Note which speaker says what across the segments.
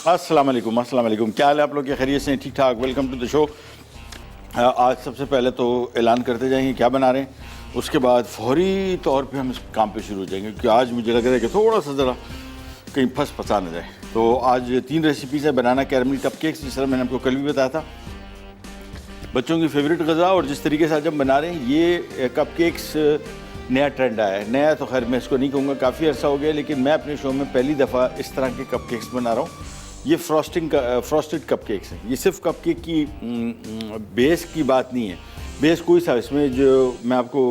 Speaker 1: अस्सलाम वालेकुम। क्या हाल है आप लोग के? खैरियत से? ठीक ठाक। Welcome to the show. आज सबसे पहले तो ऐलान करते जाएंगे क्या बना रहे हैं, उसके बाद फौरी तौर पे हम इस काम पे शुरू हो जाएंगे, क्योंकि आज मुझे लग रहा है कि थोड़ा सा ज़रा कहीं फंसा न जाए। तो आज 3 रेसिपीज़ है। बनाना कैरमल कपकेक्स, जिस तरह मैंने आपको कल भी बताया था, बच्चों की फेवरेट गज़ा। और जिस तरीके से आज हम बना रहे हैं ये कपकेक्स, नया ट्रेंड आया है। नया तो खैर मैं इसको नहीं कहूँगा, काफ़ी अर्सा हो गया, लेकिन मैं अपने शो में पहली दफ़ा इस तरह के कपकेक्स बना रहा हूँ। ये फ्रॉस्टेड कपकेक्स हैं। ये सिर्फ कपकेक की बेस की बात नहीं है। बेस कोई सा, इसमें जो मैं आपको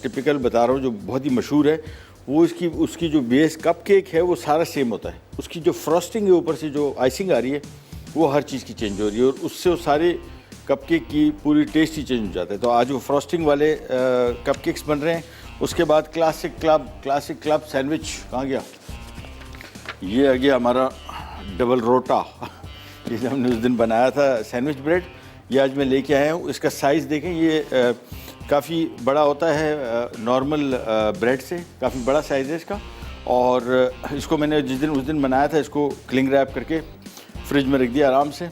Speaker 1: टिपिकल बता रहा हूँ जो बहुत ही मशहूर है, वो उसकी जो बेस कपकेक है वो सारा सेम होता है। उसकी जो फ्रॉस्टिंग है, ऊपर से जो आइसिंग आ रही है, वो हर चीज़ की चेंज हो रही है, और उससे वो सारे कपकेक की पूरी टेस्ट ही चेंज हो जाता है। तो आज वो फ्रॉस्टिंग वाले कपकेक्स बन रहे हैं। उसके बाद क्लासिक क्लब सैंडविच कहाँ गया? ये आ गया हमारा डबल रोटा, ये हमने उस दिन बनाया था सैंडविच ब्रेड। ये आज मैं लेके आया हूँ। इसका साइज़ देखें, ये काफ़ी बड़ा होता है नॉर्मल ब्रेड से, काफ़ी बड़ा साइज़ है इसका। और इसको मैंने उस दिन बनाया था, इसको क्लिंग रैप करके फ्रिज में रख दिया आराम से।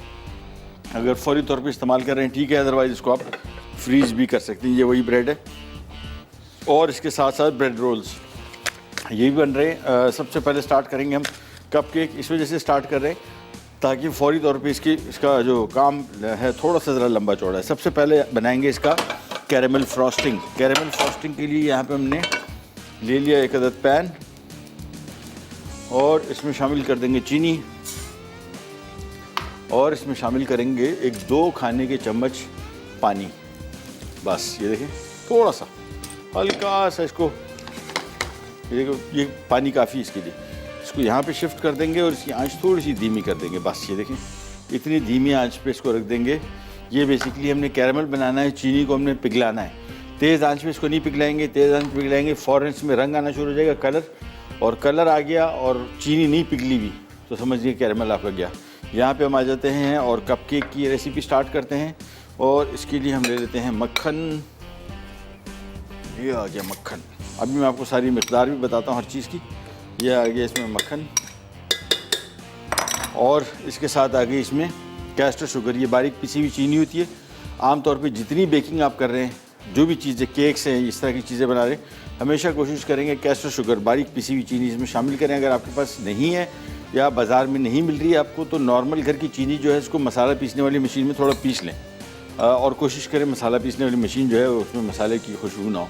Speaker 1: अगर फौरी तौर पे इस्तेमाल कर रहे हैं ठीक है, अदरवाइज़ इसको आप फ्रीज़ भी कर सकते हैं। ये वही ब्रेड है। और इसके साथ साथ ब्रेड रोल्स ये भी बन रहे हैं। सबसे पहले स्टार्ट करेंगे हम कपकेक। इस वजह से स्टार्ट कर रहे हैं ताकि फौरी तौर पे इसका जो काम है थोड़ा सा ज़रा लंबा चौड़ा है। सबसे पहले बनाएंगे इसका कैरेमल फ्रॉस्टिंग। कैरेमल फ्रॉस्टिंग के लिए यहाँ पे हमने ले लिया 1 अदद पैन, और इसमें शामिल कर देंगे चीनी, और इसमें शामिल करेंगे 1-2 खाने के चम्मच पानी। बस ये देखें, थोड़ा सा हल्का सा इसको, ये देखो, ये पानी काफ़ी इसके लिए। इसको यहाँ पे शिफ्ट कर देंगे और इसकी आंच थोड़ी सी धीमी कर देंगे। बस ये देखें, इतनी धीमी आंच पे इसको रख देंगे। ये बेसिकली हमने कैरेमल बनाना है, चीनी को हमने पिघलाना है। तेज़ आंच पे इसको नहीं पिघलाएंगे। तेज़ आंच पे पिघलाएंगे फ़ौरन इसमें रंग आना शुरू हो जाएगा, कलर आ गया और चीनी नहीं पिघली भी, तो समझिए कैरेमल आपका गया। यहाँ पर हम आ जाते हैं और कपकेक की रेसिपी स्टार्ट करते हैं। और इसके लिए हम ले लेते हैं मक्खन। ये आ गया मक्खन। अभी मैं आपको सारी मकदार भी बताता हूँ हर चीज़ की। ये आ गया इसमें मक्खन, और इसके साथ आ गई इसमें कैस्टर शुगर। ये बारीक पिसी हुई चीनी होती है। आमतौर पे जितनी बेकिंग आप कर रहे हैं, जो भी चीज़ें, केक्स हैं, इस तरह की चीज़ें बना रहे हैं, हमेशा कोशिश करेंगे कैस्टर शुगर, बारीक पिसी हुई चीनी इसमें शामिल करें। अगर आपके पास नहीं है या बाज़ार में नहीं मिल रही है आपको, तो नॉर्मल घर की चीनी जो है इसको मसाला पीसने वाली मशीन में थोड़ा पीस लें, और कोशिश करें मसाला पीसने वाली मशीन जो है उसमें मसाले की खुशबू ना हो।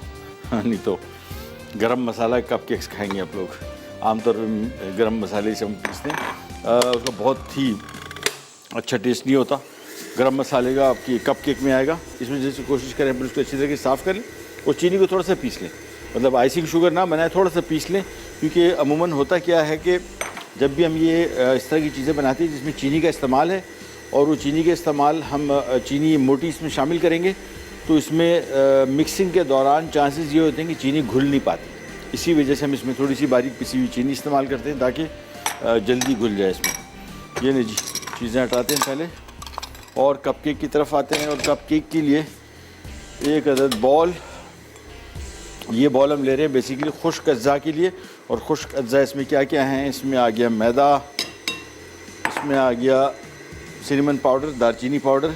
Speaker 1: नहीं तो गरम मसाला कपकेक्स खाएंगे आप लोग। आमतौर पर गरम मसाले से हम पीसते हैं, उसका बहुत ही अच्छा टेस्ट नहीं होता। गरम मसाले का आपकी कपकेक में आएगा। इस वजह से कोशिश करें फिर उसको अच्छी तरह से साफ़ कर लें और चीनी को थोड़ा सा पीस लें। मतलब आइसिंग शुगर ना बनाए, थोड़ा सा पीस लें, क्योंकि अमूमन होता क्या है कि जब भी हम ये इस तरह की चीज़ें बनाते हैं जिसमें चीनी का इस्तेमाल है, और वो चीनी के इस्तेमाल हम चीनी मोटी इसमें शामिल करेंगे, तो इसमें मिक्सिंग के दौरान चांसेस ये होते हैं कि चीनी घुल नहीं पाती। इसी वजह से हम इसमें थोड़ी सी बारीक पिसी हुई चीनी इस्तेमाल करते हैं ताकि जल्दी घुल जाए इसमें। ये नहीं जी, चीज़ें हटाते हैं पहले और कपकेक की तरफ आते हैं। और कपकेक के लिए 1 अदद बॉल, ये बॉल हम ले रहे हैं बेसिकली खुश्क अज्जा के लिए। और खुश्क अज्जा इसमें क्या क्या हैं? इसमें आ गया मैदा, इसमें आ गया सिनेमन पाउडर, दालचीनी पाउडर,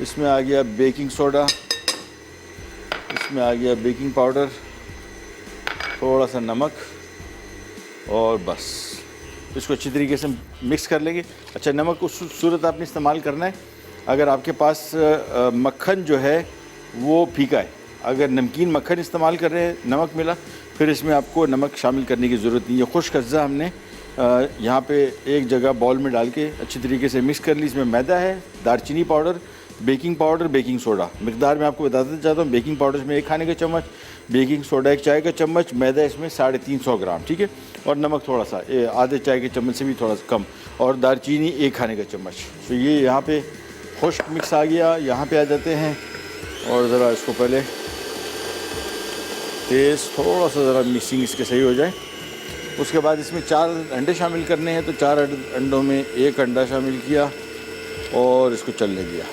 Speaker 1: इसमें आ गया बेकिंग सोडा, इसमें आ गया बेकिंग पाउडर, थोड़ा सा नमक, और बस इसको अच्छी तरीके से मिक्स कर लेंगे। अच्छा, नमक उस सूरत आपने इस्तेमाल करना है अगर आपके पास मक्खन जो है वो फीका है। अगर नमकीन मक्खन इस्तेमाल कर रहे हैं, नमक मिला, फिर इसमें आपको नमक शामिल करने की ज़रूरत नहीं है। खुश्क अज्जा हमने यहाँ पे एक जगह बॉल में डाल के अच्छी तरीके से मिक्स कर ली। इसमें मैदा है, दालचीनी powder, baking powder, baking soda. मिकदार में आपको बताते चाहता हूँ, बेकिंग पाउडर इसमें 1 खाने का चम्मच, बेकिंग सोडा 1 चाय का चम्मच, मैदा इसमें 350 ग्राम, ठीक है, और नमक थोड़ा सा, आधे चाय के चम्मच से भी थोड़ा सा कम, और दालचीनी 1 खाने का चम्मच। तो ये यहाँ पे खुश्क मिक्स आ गया। यहाँ पे आ जाते हैं और ज़रा इसको पहले तेज़, थोड़ा सा ज़रा मिक्सिंग इसके सही हो जाए। उसके बाद इसमें 4 अंडे शामिल करने हैं, तो 4 अंडों में 1 अंडा शामिल किया और इसको चलने दिया।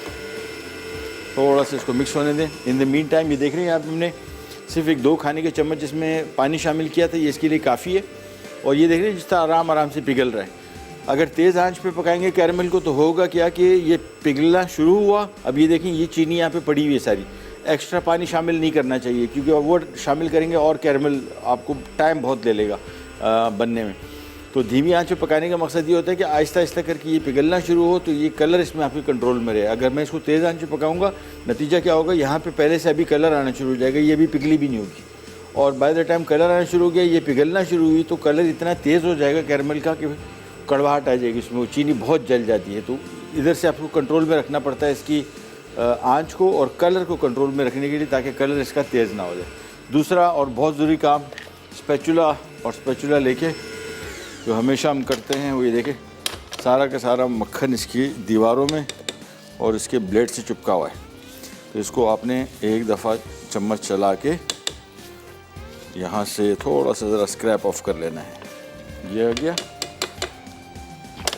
Speaker 1: थोड़ा सा इसको मिक्स होने दें। इन द मीन टाइम ये देख रहे हैं आप, हमने सिर्फ 1-2 खाने के चम्मच इसमें पानी शामिल किया था, ये इसके लिए काफ़ी है। और ये देख रहे हैं जिस तरह आराम से पिघल रहा है। अगर तेज़ आंच पे पकाएंगे कैरमल को तो होगा क्या कि ये पिघलना शुरू हुआ। अब ये देखें ये चीनी यहाँ पे पड़ी हुई है सारी, एक्स्ट्रा पानी शामिल नहीं करना चाहिए क्योंकि वो शामिल करेंगे और कैरमल आपको टाइम बहुत ले लेगा बनने में। तो धीमी आंच पे पकाने का मकसद ये होता है कि आहिस्ता आहिस्ता करके ये पिघलना शुरू हो तो ये कलर इसमें आपके कंट्रोल में रहे। अगर मैं इसको तेज़ आंच पे पकाऊंगा नतीजा क्या होगा, यहाँ पे पहले से अभी कलर आना शुरू हो जाएगा, ये भी पिघली भी नहीं होगी। और बाय द टाइम कलर आना शुरू हो गया, ये पिघलना शुरू हुई तो कलर इतना तेज़ हो जाएगा कैरमल का कि कड़वाहट आ जाएगी इसमें, वो चीनी बहुत जल जाती है। तो इधर से आपको कंट्रोल में रखना पड़ता है इसकी आँच को और कलर को कंट्रोल में रखने के लिए, ताकि कलर इसका तेज़ ना हो जाए। दूसरा और बहुत ज़रूरी काम स्पैचुला, और स्पैचुला लेके जो हमेशा हम करते हैं वो ये देखें सारा का सारा मक्खन इसकी दीवारों में और इसके ब्लेड से चिपका हुआ है। तो इसको आपने एक दफ़ा चम्मच चला के यहाँ से थोड़ा सा ज़रा स्क्रैप ऑफ कर लेना है। ये आ गया।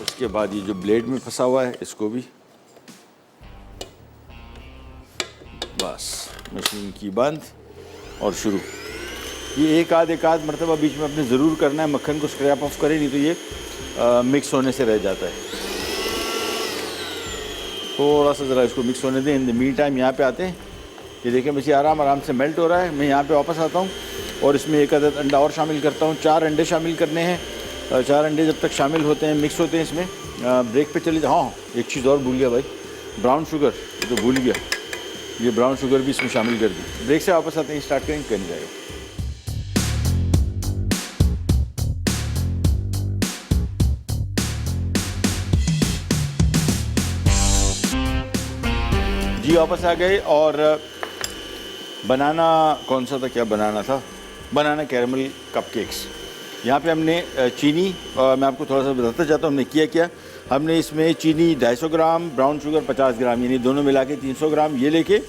Speaker 1: उसके बाद ये जो ब्लेड में फंसा हुआ है इसको भी बस मशीन की बंद और शुरू। ये एक आध मरतबा बीच में अपने ज़रूर करना है, मक्खन को स्क्रैप ऑफ करें नहीं तो ये मिक्स होने से रह जाता है। थोड़ा सा ज़रा इसको मिक्स होने दें। इन द मीन टाइम यहाँ पे आते हैं, ये देखें बस ये आराम से मेल्ट हो रहा है। मैं यहाँ पे वापस आता हूँ और इसमें एक अदद अंडा और शामिल करता हूँ। 4 अंडे शामिल करने हैं। 4 अंडे जब तक शामिल होते हैं, मिक्स होते हैं, इसमें ब्रेक पे चले जाओ। हाँ, एक चीज़ और भूल गया भाई, ब्राउन शुगर तो भूल गया, ये ब्राउन शुगर भी इसमें शामिल कर दी। ब्रेक से वापस आते हैं, स्टार्ट करेंगे, करने जाएगा। जी वापस आ गए और बनाना कौन सा था, क्या बनाना था, बनाना कैरमल कपकेक्स। यहाँ पे हमने चीनी, मैं आपको थोड़ा सा बताता जाता हूँ हमने किया क्या। हमने इसमें चीनी 250 ग्राम, ब्राउन शुगर 50 ग्राम, यानी दोनों मिला के 300 ग्राम ये लेके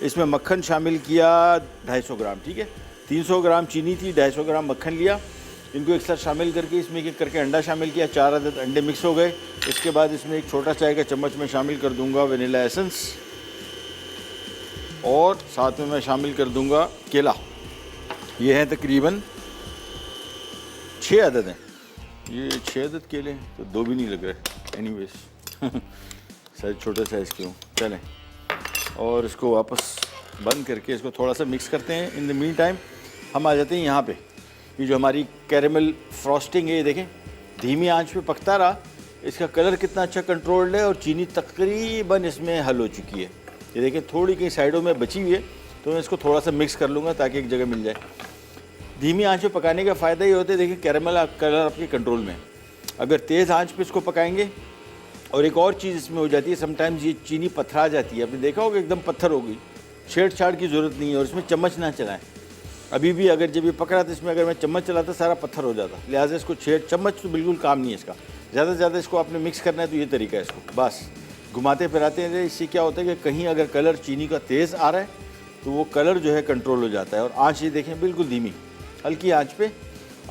Speaker 1: इसमें मक्खन शामिल किया 250 ग्राम, ठीक है। 300 ग्राम चीनी थी, 250 ग्राम मक्खन लिया, इनको एक साथ शामिल करके इसमें एक करके अंडा शामिल किया। 4 अदद अंडे मिक्स हो गए। इसके बाद इसमें एक छोटा चाय का चम्मच में शामिल कर दूँगा वनीला एसेंस और साथ में मैं शामिल कर दूंगा केला। ये है तकरीबन 6 अदद हैं, ये 6 अदद केले हैं तो 2 भी नहीं लग रहे। एनीवेज साइज छोटे साइज़ के हों, चलें। और इसको वापस बंद करके इसको थोड़ा सा मिक्स करते हैं। इन द मीन टाइम हम आ जाते हैं यहाँ पे। ये जो हमारी कैरेमल फ्रॉस्टिंग है, ये देखें धीमी आंच पे पकता रहा, इसका कलर कितना अच्छा कंट्रोल्ड है और चीनी तकरीबन इसमें हल हो चुकी है। ये देखें थोड़ी कहीं साइडों में बची हुई है तो मैं इसको थोड़ा सा मिक्स कर लूँगा ताकि एक जगह मिल जाए। धीमी आंच पे पकाने का फ़ायदा ये होता है, देखिए कैरेमल कलर आपके कंट्रोल में। अगर तेज़ आंच पे इसको पकाएंगे, और एक और चीज़ इसमें हो जाती है, समटाइम्स ये चीनी पथरा जाती है, आपने देखा होगा एकदम पत्थर हो गई, छेड़छाड़ की ज़रूरत नहीं है। और इसमें चम्मच ना चलाएं। अभी भी अगर जब ये पक रहा था इसमें अगर मैं चम्मच चलाता सारा पत्थर हो जाता, लिहाजा इसको चम्मच तो बिल्कुल काम नहीं है इसका। ज़्यादा से ज़्यादा इसको आपने मिक्स करना है तो ये तरीका है, इसको बस घुमाते फिराते हैं। इससे क्या होता है कि कहीं अगर कलर चीनी का तेज़ आ रहा है तो वो कलर जो है कंट्रोल हो जाता है। और आँच ये देखें बिल्कुल धीमी हल्की आँच पे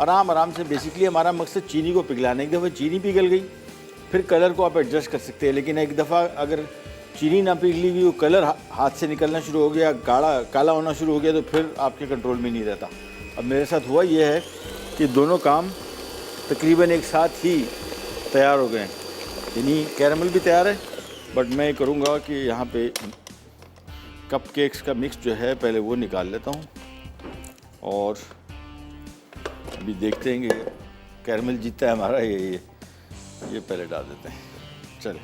Speaker 1: आराम से। बेसिकली हमारा मकसद चीनी को पिघलाना। एक दफ़ा चीनी पिघल गई फिर कलर को आप एडजस्ट कर सकते हैं, लेकिन एक दफ़ा अगर चीनी ना पिघली हुई, वो कलर हाथ से निकलना शुरू हो गया, काला होना शुरू हो गया, तो फिर आपके कंट्रोल में नहीं रहता। अब मेरे साथ हुआ ये है कि दोनों काम तकरीबन एक साथ ही तैयार हो गए, यानी कैरेमल भी तैयार है, बट मैं करूँगा कि यहाँ पे कप केक्स का मिक्स जो है पहले वो निकाल लेता हूँ और अभी देखते हैं कि कैरेमल जीतता है हमारा। ये पहले डाल देते हैं, चले।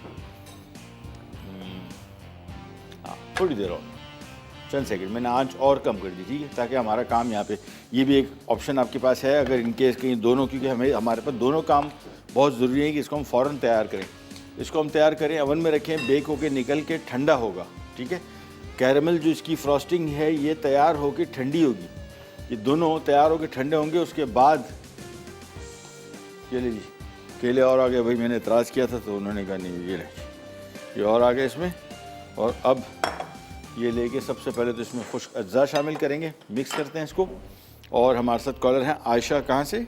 Speaker 1: हाँ, थोड़ी देर और, चंद सेकंड मैंने आंच और कम कर दी, ठीक है, ताकि हमारा काम यहाँ पे, ये भी एक ऑप्शन आपके पास है अगर इनकेस कहीं दोनों, क्योंकि हमारे पास दोनों काम बहुत ज़रूरी है कि इसको हम फ़ौरन तैयार करें। इसको हम तैयार करें, ओवन में रखें, बेक होके निकल के ठंडा होगा, ठीक है। कैरेमल जो इसकी फ्रॉस्टिंग है ये तैयार होके ठंडी होगी, ये दोनों तैयार होके ठंडे होंगे। उसके बाद केले और आ गए भाई, मैंने एतराज़ किया था तो उन्होंने कहा नहीं ये और आ गए इसमें। और अब ये लेके सबसे पहले तो इसमें खुश्क अज्जा शामिल करेंगे, मिक्स करते हैं इसको। और हमारे साथ कॉलर हैं आयशा, कहाँ से?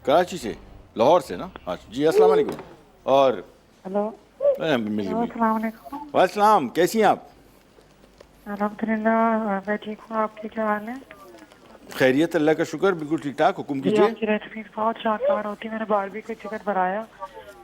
Speaker 1: कराची से, लाहौर से ना? अच्छा जी, अस्सलाम वालेकुम। और
Speaker 2: हेलो,
Speaker 1: वालेकुम, कैसी हैं आप?
Speaker 2: अल्हम्दुलिल्लाह मैं ठीक हूँ, आपकी क्या हाल है?
Speaker 1: खैरियत, अल्लाह का शुक्र, बिल्कुल ठीक ठाक। हुक्म
Speaker 2: जी,
Speaker 1: कीजिए।
Speaker 2: आपकी रेसिपी बहुत शानदार होती है। मैंने बारबेक्यू चिकन बनाया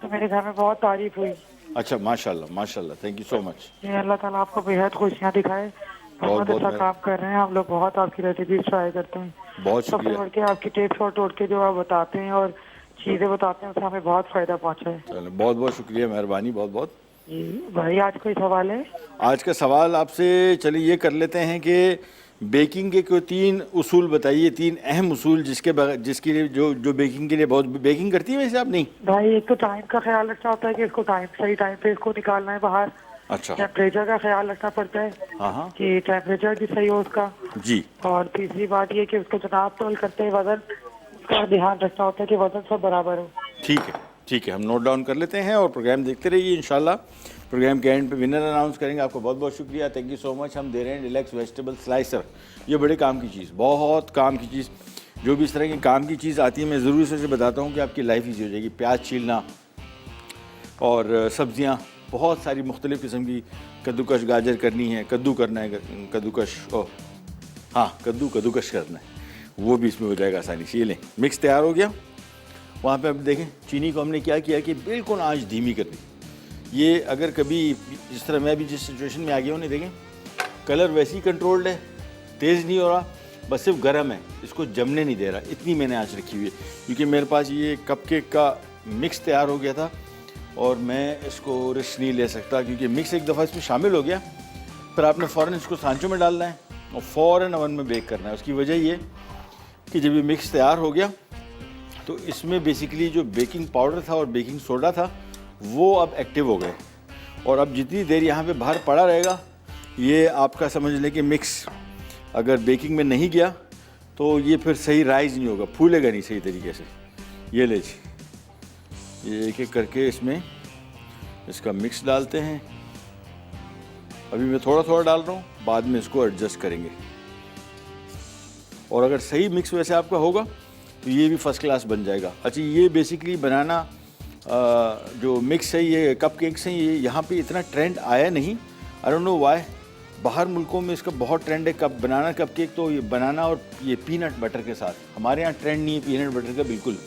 Speaker 2: तो मेरे घर में बहुत तारीफ हुई।
Speaker 1: अच्छा, माशाल्लाह माशाल्लाह, थैंक यू सो मच।
Speaker 2: ये अल्लाह ताला आपको बेहद खुशियाँ दिखाए। बहुत
Speaker 1: बहुत
Speaker 2: अच्छा
Speaker 1: मेहर-
Speaker 2: काम कर रहे हैं आप लोग, बहुत आपकी रेसिपी ट्राई करते हैं।
Speaker 1: बहुत
Speaker 2: सबसे
Speaker 1: शुक्रिया।
Speaker 2: बढ़ के आपकी टिप्स और टोटके जो आप बताते हैं और चीज़ें बताते हैं उससे हमें बहुत फ़ायदा पहुँचा है।
Speaker 1: चलो, बहुत बहुत शुक्रिया, मेहरबानी, बहुत बहुत।
Speaker 2: जी भाई, आज कोई सवाल है?
Speaker 1: आज का सवाल आपसे, चलिए ये कर लेते हैं कि बेकिंग के कोई 3 उसूल बताइए, 3 अहम उसूल जिसके लिए जो बेकिंग के लिए बहुत बेकिंग करती है वैसे आप? नहीं।
Speaker 2: भाई, एक तो टाइम का ख्याल रखना होता है कि इसको सही टाइम पे इसको निकालना है बाहर।
Speaker 1: अच्छा।
Speaker 2: टेम्परेचर का ख्याल रखना पड़ता है
Speaker 1: हाँ हाँ
Speaker 2: कि टेम्परेचर भी सही हो उसका।
Speaker 1: जी।
Speaker 2: और तीसरी बात ये कि उसको जनाब तोल करते हैं वजन, उसका ध्यान रखना होता है कि वजन सब बराबर हो।
Speaker 1: ठीक है, ठीक है, हम नोट डाउन कर लेते हैं और प्रोग्राम देखते रहिए। इंशाल्लाह प्रोग्राम के एंड पे विनर अनाउंस करेंगे। आपको बहुत बहुत शुक्रिया, थैंक यू सो मच। हम दे रहे हैं रिलैक्स वेजिटेबल स्लाइसर। ये बड़े काम की चीज़, बहुत काम की चीज़। जो भी इस तरह की काम की चीज़ आती है, मैं ज़रूर से बताता हूँ कि आपकी लाइफ ईजी हो जाएगी। प्याज छीलना और सब्ज़ियाँ बहुत सारी मुख्तलिफ़ किस्म की, कद्दूकश गाजर करनी है, कद्दू करना है, कद्दूकश हाँ कद्दूकश करना है, वो भी इसमें हो जाएगा आसानी से। ये लें, मिक्स तैयार हो गया। वहाँ पे आप देखें चीनी को हमने क्या किया कि बिल्कुल आंच धीमी कर दी। ये अगर कभी जिस तरह मैं भी जिस सिचुएशन में आ गया हूँ, नहीं देखें कलर वैसे ही कंट्रोल्ड है, तेज़ नहीं हो रहा, बस सिर्फ गर्म है, इसको जमने नहीं दे रहा, इतनी मैंने आंच रखी हुई है। क्योंकि मेरे पास ये कपकेक का मिक्स तैयार हो गया था और मैं इसको रिस्क नहीं ले सकता, क्योंकि मिक्स एक दफ़ा इसमें शामिल हो गया फिर आपने फ़ौरन इसको सांचों में डालना है और फ़ौरन ओवन में बेक करना है। उसकी वजह ये कि जब ये मिक्स तैयार हो गया तो इसमें बेसिकली जो बेकिंग पाउडर था और बेकिंग सोडा था वो अब एक्टिव हो गए, और अब जितनी देर यहाँ पे बाहर पड़ा रहेगा, ये आपका समझ लें कि मिक्स अगर बेकिंग में नहीं गया तो ये फिर सही राइज नहीं होगा, फूलेगा नहीं सही तरीके से। ये ले जी, ये एक एक करके इसमें इसका मिक्स डालते हैं। अभी मैं थोड़ा थोड़ा डाल रहा हूँ, बाद में इसको एडजस्ट करेंगे। और अगर सही मिक्स वैसे आपका होगा तो ये भी फर्स्ट क्लास बन जाएगा। अच्छा, ये बेसिकली बनाना जो मिक्स है, ये कप केक्स हैं, ये यहाँ पे इतना ट्रेंड आया नहीं, आई डोंट नो व्हाई। बाहर मुल्कों में इसका बहुत ट्रेंड है, बनाना कप केक, तो ये बनाना और ये पीनट बटर के साथ। हमारे यहाँ ट्रेंड नहीं है पीनट बटर का बिल्कुल,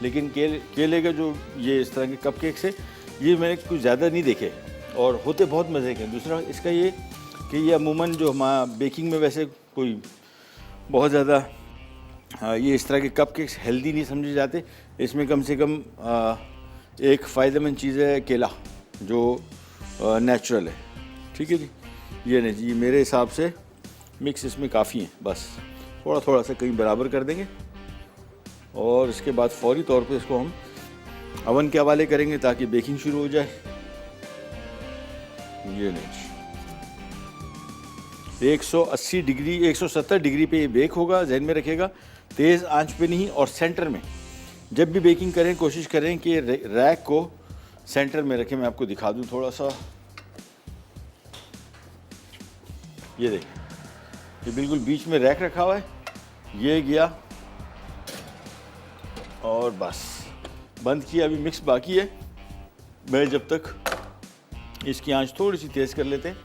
Speaker 1: लेकिन केले का जो ये इस तरह के कप केक्स है, ये मैंने कुछ ज़्यादा नहीं देखे और होते बहुत मज़े के। दूसरा इसका ये कि ये अमूमन जो हमारा बेकिंग में वैसे कोई बहुत ज़्यादा ये इस तरह के कप केक्स हेल्दी नहीं समझे जाते। इसमें कम से कम एक फ़ायदेमंद चीज़ है केला, जो नेचुरल है। ठीक है जी, ये नहीं जी, मेरे हिसाब से मिक्स इसमें काफ़ी है, बस थोड़ा थोड़ा सा कहीं बराबर कर देंगे और इसके बाद फौरी तौर पे इसको हम अवन के हवाले करेंगे ताकि बेकिंग शुरू हो जाए। ये नहीं जी, 180 डिग्री 170 डिग्री पे ये बेक होगा, जहन में रखिएगा, तेज़ आंच पे नहीं। और सेंटर में जब भी बेकिंग करें कोशिश करें कि रैक को सेंटर में रखें। मैं आपको दिखा दूं थोड़ा सा, ये देखिए, ये बिल्कुल बीच में रैक रखा हुआ है, ये गया और बस बंद किया। अभी मिक्स बाकी है, मैं जब तक इसकी आंच थोड़ी सी तेज़ कर लेते हैं।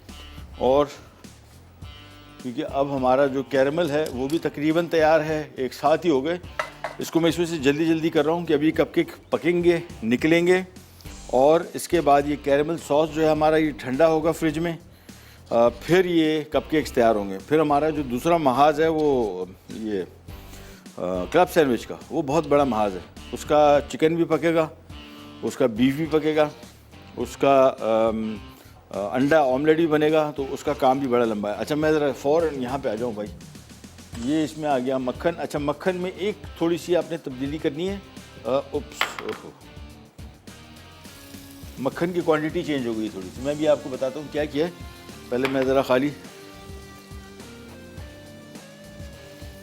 Speaker 1: और क्योंकि अब हमारा जो कैरमल है वो भी तकरीबन तैयार है, एक साथ ही हो गए। इसको मैं इसमें से जल्दी जल्दी कर रहा हूँ कि अभी कपकेक पकेंगे, निकलेंगे और इसके बाद ये कैरमल सॉस जो है हमारा ये ठंडा होगा फ्रिज में, फिर ये कपकेक्स तैयार होंगे। फिर हमारा जो दूसरा महाज है वो ये क्लब सैंडविच का, वो बहुत बड़ा महाज है। उसका चिकन भी पकेगा, उसका बीफ भी पकेगा, उसका अंडा ऑमलेट भी बनेगा, तो उसका काम भी बड़ा लंबा है। अच्छा, मैं ज़रा फ़ौरन यहाँ पे आ जाऊँ भाई, ये इसमें आ गया मक्खन। अच्छा, मक्खन में एक थोड़ी सी आपने तब्दीली करनी है। ओहो, मक्खन की क्वांटिटी चेंज हो गई थोड़ी सी। मैं भी आपको बताता हूँ क्या किया है। पहले मैं ज़रा खाली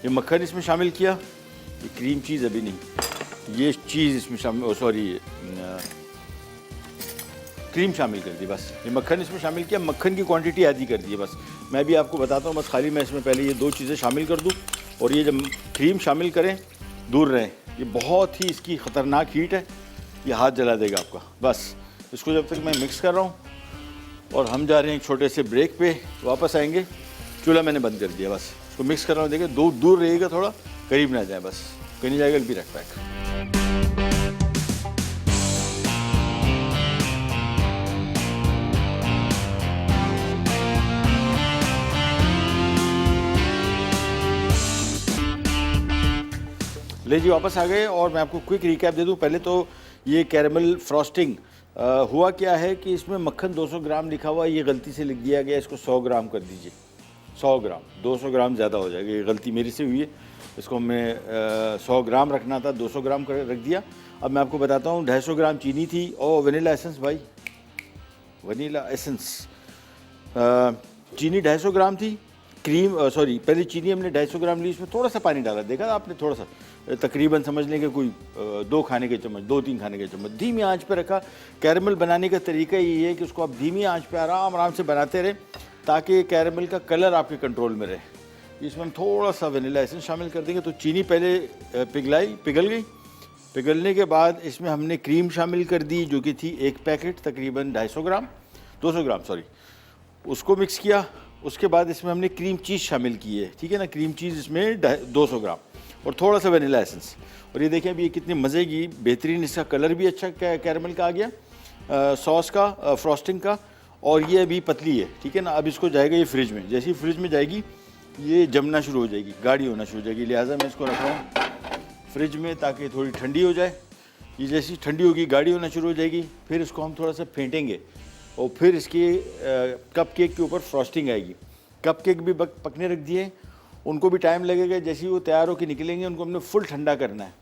Speaker 1: ये मक्खन इसमें शामिल किया, ये क्रीम चीज़ अभी नहीं, ये चीज़ इसमें शामिल, सॉरी क्रीम शामिल कर दी, बस ये मक्खन इसमें शामिल किया, मक्खन की क्वांटिटी आधी कर दी है बस। मैं भी आपको बताता हूँ, बस खाली मैं इसमें पहले ये 2 चीज़ें शामिल कर दूँ और ये जब क्रीम शामिल करें दूर रहें, ये बहुत ही इसकी ख़तरनाक हीट है, ये हाथ जला देगा आपका। बस इसको जब तक मैं मिक्स कर रहा हूँ और हम जा रहे हैं एक छोटे से ब्रेक पे, वापस आएंगे। चूल्हा मैंने बंद कर दिया बस। इसको मिक्स कर रहा हूँ, देखिए दूर रहिएगा, थोड़ा करीब ना जाए, बस कहीं जाएगा भी रख पैक। ले जी वापस आ गए और मैं आपको क्विक रिकैप दे दूं। पहले तो ये कैरेमल फ्रॉस्टिंग हुआ क्या है कि इसमें मक्खन 200 ग्राम लिखा हुआ, ये गलती से लिख दिया गया, इसको 100 ग्राम कर दीजिए। 100 ग्राम, 200 ग्राम ज़्यादा हो जाएगा, ये गलती मेरी से हुई है। इसको हमें 100 ग्राम रखना था, 200 ग्राम कर रख दिया। अब मैं आपको बताता हूँ, 250 ग्राम चीनी थी और वनीला एसेंस, भाई वनीला एसेंस, चीनी 250 ग्राम थी, क्रीम सॉरी पहले चीनी हमने 250 ग्राम ली, इसमें थोड़ा सा पानी डाला, देखा आपने, थोड़ा सा, तकरीबन समझ लें कि कोई 2 खाने के चम्मच, 2-3 खाने के चम्मच, धीमी आंच पे रखा। कैरेमल बनाने का तरीका ये है कि उसको आप धीमी आंच पे आराम आराम से बनाते रहें ताकि कैरेमल का कलर आपके कंट्रोल में रहे। इसमें हम थोड़ा सा वनीला एसेंस शामिल कर देंगे। तो चीनी पहले पिघल गई। पिघलने के बाद इसमें हमने क्रीम शामिल कर दी, जो कि थी 1 पैकेट तकरीबन 200 ग्राम सॉरी, उसको मिक्स किया। उसके बाद इसमें हमने क्रीम चीज़ शामिल की है, ठीक है ना, क्रीम चीज़ इसमें 200 ग्राम और थोड़ा सा वनीला एसेंस। और ये देखें अभी ये कितनी मज़े की बेहतरीन, इसका कलर भी अच्छा कैरेमल का आ गया, सॉस का, फ्रॉस्टिंग का, और ये अभी पतली है, ठीक है ना। अब इसको जाएगा ये फ्रिज में, जैसे ही फ्रिज में जाएगी ये जमना शुरू हो जाएगी, गाढ़ी होना शुरू हो जाएगी, लिहाजा मैं इसको रख रहा हूँ फ्रिज में ताकि थोड़ी ठंडी हो जाए। ये जैसी ठंडी होगी गाढ़ी होना शुरू हो जाएगी, फिर इसको हम थोड़ा सा फेंटेंगे और फिर इसके कप केक के ऊपर फ्रॉस्टिंग आएगी। कप केक भी पकने रख दिए, उनको भी टाइम लगेगा, जैसे ही वो तैयार होकर निकलेंगे उनको हमने फुल ठंडा करना है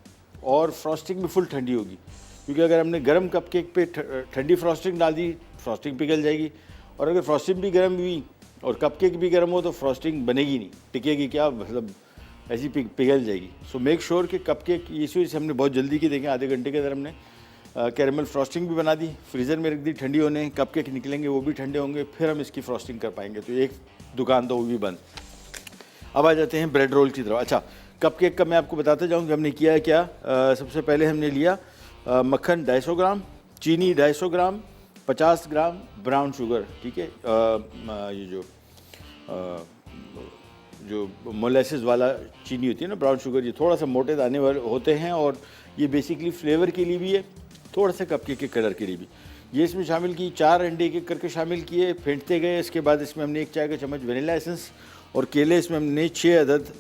Speaker 1: और फ्रॉस्टिंग भी फुल ठंडी होगी, क्योंकि अगर हमने गर्म कप केक पे ठंडी फ्रॉस्टिंग डाल दी, फ्रॉस्टिंग पिघल जाएगी, और अगर फ्रॉस्टिंग भी गर्म हुई और कप केक भी गर्म हो तो फ्रॉस्टिंग बनेगी नहीं, टिकेगी क्या, मतलब ऐसी पिघल जाएगी। सो मेक श्योर कि कप केक, इसी से हमने बहुत जल्दी की, देखें आधे घंटे के अंदर हमने कैरेमल फ्रॉस्टिंग भी बना दी, फ्रीज़र में रख दी ठंडी होने, कप केक निकलेंगे वो भी ठंडे होंगे, फिर हम इसकी फ्रॉस्टिंग कर पाएंगे। तो एक दुकान तो वो भी बंद। अब आ जाते हैं ब्रेड रोल की तरफ। अच्छा, कप केक का मैं आपको बताता जाऊँ कि हमने किया है क्या। सबसे पहले हमने लिया मक्खन 250 ग्राम, चीनी 250 ग्राम, 50 ग्राम ब्राउन शुगर, ठीक है, ये जो मोलेसिस वाला चीनी होती है ना, ब्राउन शुगर, ये थोड़ा सा मोटे दाने वाले होते हैं और ये बेसिकली फ्लेवर के लिए भी है, थोड़ा सा कप केक के कलर के लिए भी। ये इसमें शामिल की, 4 अंडे एक एक करके शामिल किए, फेंटते गए। इसके बाद इसमें हमने 1 चाय का चम्मच वनीला एसेंस और केले इसमें हमने 6 अदद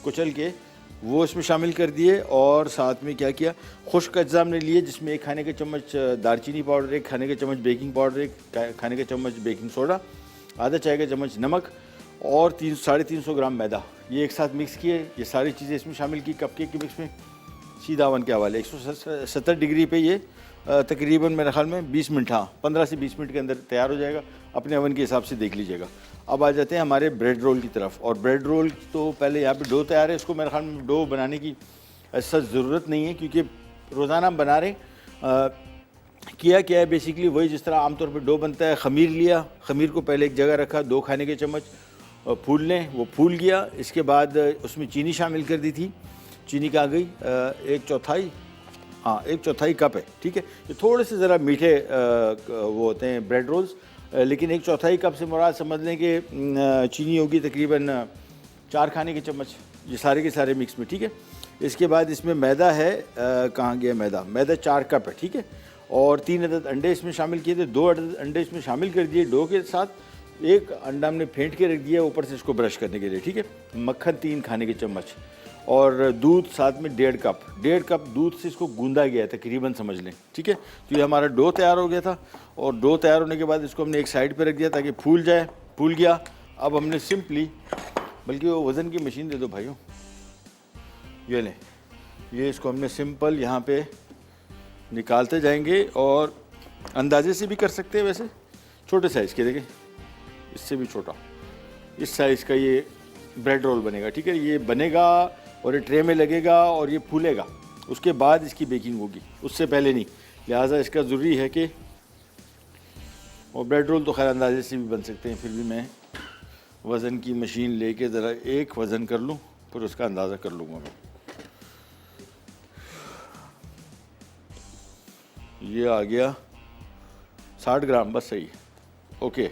Speaker 1: कुचल के वो इसमें शामिल कर दिए। और साथ में क्या किया, खुश्क अज्जा हमने लिए, जिसमें 1 खाने के चम्मच दालचीनी पाउडर, 1 खाने के चम्मच बेकिंग पाउडर, 1 खाने के चम्मच बेकिंग सोडा, आधा चाय का चम्मच नमक और 350 ग्राम मैदा, ये एक साथ मिक्स किए। ये सारी चीज़ें इसमें शामिल की कप केक के मिक्स में। सीधा ओवन के हवाले 170 डिग्री पे ये तकरीबन मेरे ख्याल में 20 मिनट, हाँ 15 से 20 मिनट के अंदर तैयार हो जाएगा, अपने ओवन के हिसाब से देख लीजिएगा। अब आ जाते हैं हमारे ब्रेड रोल की तरफ। और ब्रेड रोल तो पहले यहाँ पे डो तैयार है, इसको मेरे ख्याल में डो बनाने की ऐसा ज़रूरत नहीं है, क्योंकि रोज़ाना हम बना रहे। किया क्या है बेसिकली वही जिस तरह आमतौर पर डो बनता है। खमीर लिया, खमीर को पहले एक जगह रखा, 2 खाने के चम्मच फूल लें, वो फूल गया। इसके बाद उसमें चीनी शामिल कर दी थी, चीनी का आ गई 1/4, हाँ 1/4 कप है, ठीक है। ये थोड़े से ज़रा मीठे वो होते हैं ब्रेड रोल्स, लेकिन 1/4 कप से मुराद समझ लें कि चीनी होगी तकरीबन 4 खाने के चम्मच, ये सारे के सारे मिक्स में, ठीक है। इसके बाद इसमें मैदा है, कहाँ गया मैदा, मैदा 4 कप है, ठीक है। और 3 अदद अंडे इसमें शामिल किए थे, 2 अदद अंडे इसमें शामिल कर दिए डो के साथ। 1 अंडा हमने फेंट के रख दिया ऊपर से इसको ब्रश करने के लिए, ठीक है। मक्खन 3 खाने के चम्मच और दूध साथ में 1.5 कप दूध से इसको गूंदा गया है तकरीबन, समझ लें, ठीक है। तो ये हमारा डो तैयार हो गया था। और डो तैयार होने के बाद इसको हमने एक साइड पे रख दिया ताकि फूल जाए, फूल गया। अब हमने सिंपली, बल्कि वो वज़न की मशीन दे दो भाइयों, ये लें, ये इसको हमने सिंपल यहाँ पे निकालते जाएंगे। और अंदाजे से भी कर सकते हैं, वैसे छोटे साइज़ के, देखें इससे भी छोटा, इस साइज़ का ये ब्रेड रोल बनेगा, ठीक है। ये बनेगा और ये ट्रे में लगेगा और ये फूलेगा, उसके बाद इसकी बेकिंग होगी, उससे पहले नहीं। लिहाजा इसका ज़रूरी है कि, और ब्रेड रोल तो खैर अंदाजे से भी बन सकते हैं, फिर भी मैं वज़न की मशीन लेके ज़रा एक वज़न कर लूँ, फिर उसका अंदाज़ा कर लूँगा मैं। ये आ गया 60 ग्राम, बस सही, ओके।